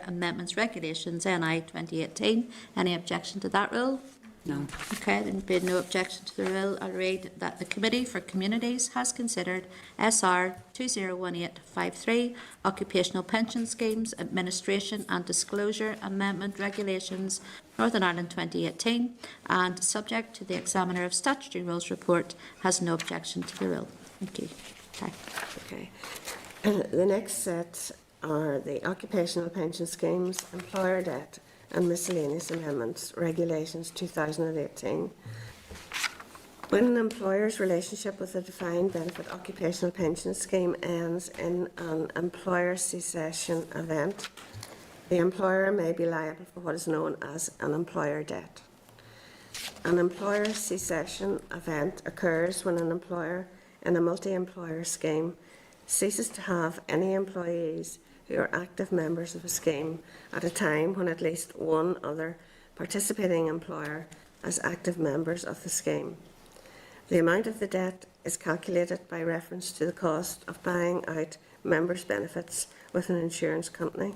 A: Amendments Regulations, NI 2018. Any objection to that rule?
C: No.
A: Okay, there being no objection to the rule, I'll read that the Committee for Communities has considered SR 201853, Occupational Pension Schemes Administration and Disclosure Amendment Regulations, Northern Ireland 2018, and subject to the Examiner of Statutory Rules report, has no objection to the rule. Thank you.
L: Okay. The next set are the Occupational Pension Schemes, Employer Debt and Miscellaneous Amendments Regulations 2018. When an employer's relationship with a defined benefit occupational pension scheme ends in an employer cessation event, the employer may be liable for what is known as an employer debt. An employer cessation event occurs when an employer in a multi-employer scheme ceases to have any employees who are active members of a scheme at a time when at least one other participating employer has active members of the scheme. The amount of the debt is calculated by reference to the cost of buying out members' benefits with an insurance company.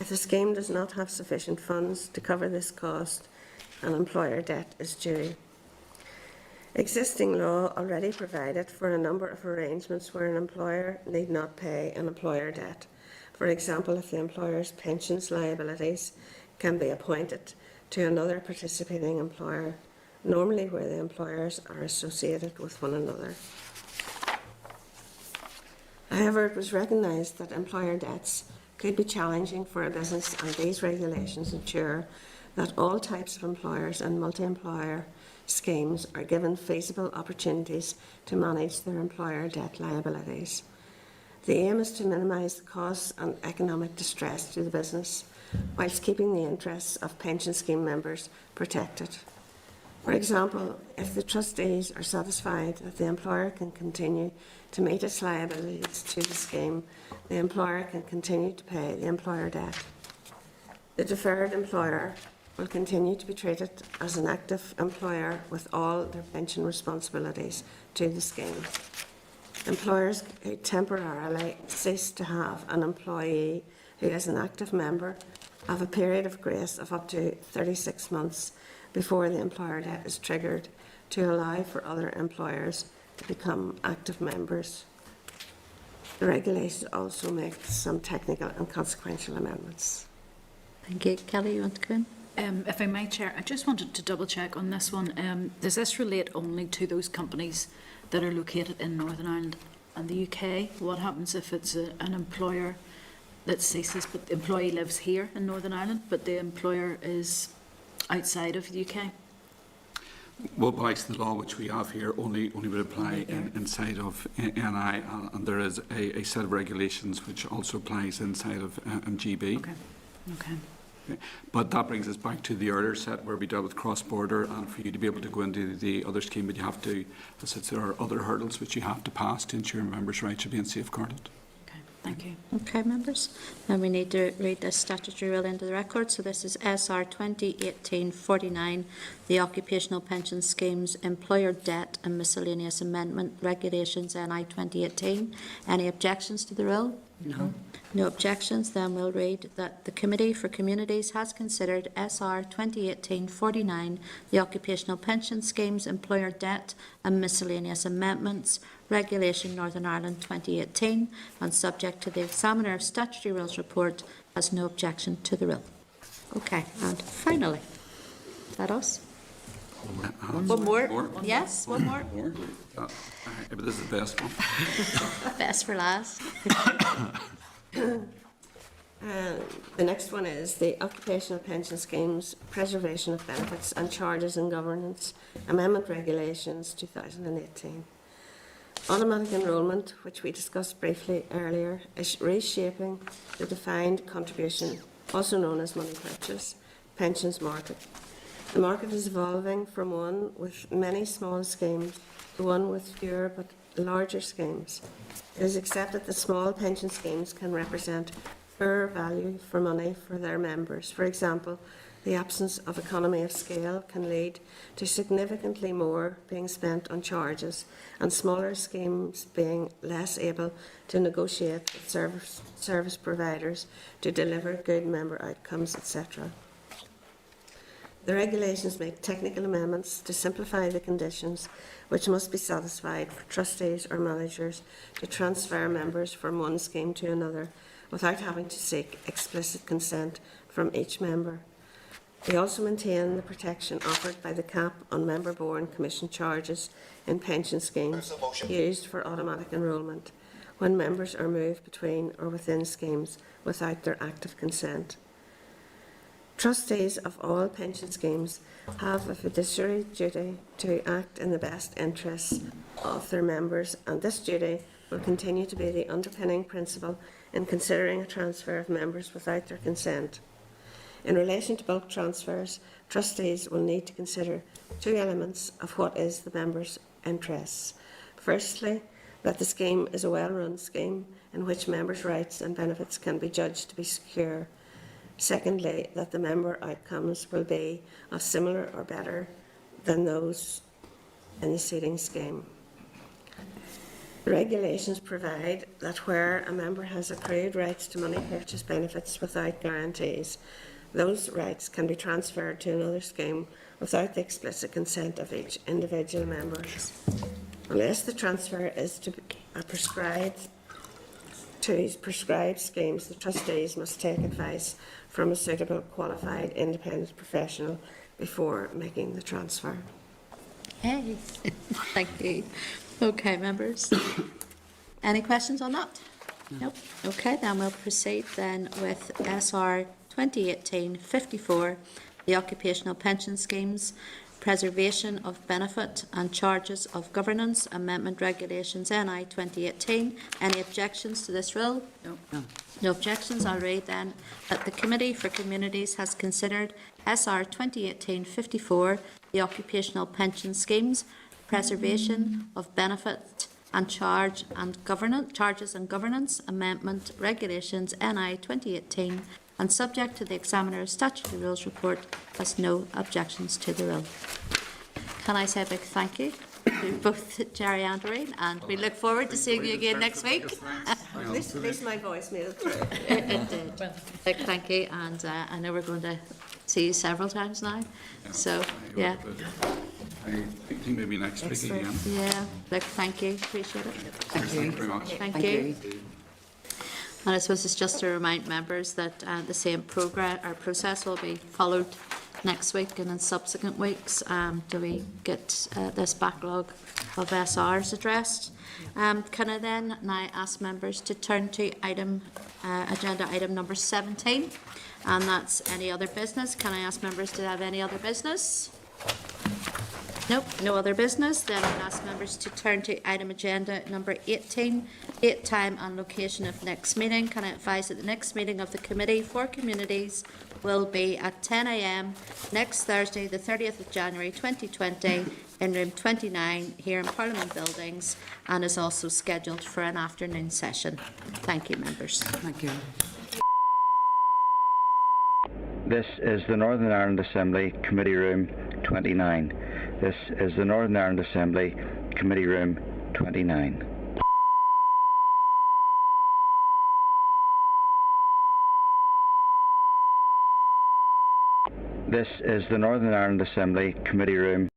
L: If the scheme does not have sufficient funds to cover this cost, an employer debt is due. Existing law already provided for a number of arrangements where an employer need not pay an employer debt. For example, if the employer's pensions liabilities can be appointed to another participating employer, normally where the employers are associated with one another. However, it was recognised that employer debts could be challenging for a business, and these regulations ensure that all types of employers and multi-employer schemes are given feasible opportunities to manage their employer debt liabilities. The aim is to minimise the costs and economic distress to the business, whilst keeping the interests of pension scheme members protected. For example, if the trustees are satisfied that the employer can continue to meet its liabilities to the scheme, the employer can continue to pay the employer debt. The deferred employer will continue to be treated as an active employer with all their pension responsibilities to the scheme. Employers who temporarily cease to have an employee who is an active member have a period of grace of up to 36 months before the employer debt is triggered to allow for other employers to become active members. The regulations also make some technical and consequential amendments.
A: Thank you. Kelly, you want to come in?
J: If I might, Chair, I just wanted to double check on this one. Does this relate only to those companies that are located in Northern Ireland and the UK? What happens if it's an employer that ceases, but the employee lives here in Northern Ireland, but the employer is outside of the UK?
K: Well, by the law which we have here only would apply inside of NI, and there is a set of regulations which also applies inside of MGB.
J: Okay. Okay.
K: But that brings us back to the earlier set where we dealt with cross-border, and for you to be able to go into the other scheme, but you have to, as I said, there are other hurdles which you have to pass to ensure members' rights are being safeguarded.
J: Okay, thank you.
A: Okay, members. Then we need to read this statutory rule into the record. So this is SR 2018-49, the Occupational Pension Schemes, Employer Debt and Miscellaneous Amendment Regulations, NI 2018. Any objections to the rule?
C: No.
A: No objections. Then we'll read that the Committee for Communities has considered SR 2018-49, the Occupational Pension Schemes, Employer Debt and Miscellaneous Amendments Regulation Northern Ireland 2018, and subject to the Examiner of Statutory Rules report, has no objection to the rule. Okay, and finally, is that us? One more? Yes, one more.
K: But this is the best one.
A: Best for last.
L: The next one is the Occupational Pension Schemes, Preservation of Benefits and Charges and Governance Amendment Regulations 2018. Automatic enrolment, which we discussed briefly earlier, is reshaping the defined contribution, also known as money purchase, pensions market. The market is evolving from one with many small schemes to one with fewer but larger schemes. It is accepted that small pension schemes can represent poor value for money for their members. For example, the absence of economy of scale can lead to significantly more being spent on charges and smaller schemes being less able to negotiate with service providers to deliver good member outcomes, etc. The regulations make technical amendments to simplify the conditions which must be satisfied for trustees or managers to transfer members from one scheme to another without having to seek explicit consent from each member. They also maintain the protection offered by the cap on member-borne commission charges in pension schemes used for automatic enrolment when members are moved between or within schemes without their active consent. Trustees of all pension schemes have a fiduciary duty to act in the best interests of their members, and this duty will continue to be the underpinning principle in considering a transfer of members without their consent. In relation to bulk transfers, trustees will need to consider two elements of what is the members' interests. Firstly, that the scheme is a well-run scheme in which members' rights and benefits can be judged to be secure. Secondly, that the member outcomes will be of similar or better than those in the seating scheme. The regulations provide that where a member has accrued rights to money purchase benefits without guarantees, those rights can be transferred to another scheme without the explicit consent of each individual member. Unless the transfer is to prescribed schemes, the trustees must take advice from a suitable, qualified, independent professional before making the transfer.
A: Hey, thank you. Okay, members. Any questions on that? Nope. Okay, then we'll proceed then with SR 2018-54, the Occupational Pension Schemes, Preservation of Benefit and Charges of Governance Amendment Regulations NI 2018. Any objections to this rule?
C: No.
A: No objections. I'll read then that the Committee for Communities has considered SR 2018-54, the Occupational Pension Schemes, Preservation of Benefit and Charges and Governance Amendment Regulations NI 2018, and subject to the Examiner's Statutory Rules Report, has no objections to the rule. Can I say a big thank you to both Jerry and Doreen, and we look forward to seeing you again next week.
L: At least my voice made it through.
A: It did. Big thank you, and I know we're going to see you several times now. So, yeah.
K: I think maybe next week again.
A: Yeah, big thank you. Appreciate it.
C: Thank you.
K: Thank you very much.
A: Thank you. And I suppose it's just to remind members that the same process will be followed next week and in subsequent weeks till we get this backlog of SRs addressed. Can I then now ask members to turn to agenda item number 17, and that's any other business. Can I ask members to have any other business? Nope, no other business. Then I'll ask members to turn to item agenda number 18, date, time and location of next meeting. Can I advise that the next meeting of the Committee for Communities will be at 10 a.m. next Thursday, the 30th of January 2020, in room 29 here in Parliament Buildings, and is also scheduled for an afternoon session. Thank you, members.
C: Thank you.
H: This is the Northern Ireland Assembly Committee Room 29. This is the Northern Ireland Assembly Committee Room 29. This is the Northern Ireland Assembly Committee Room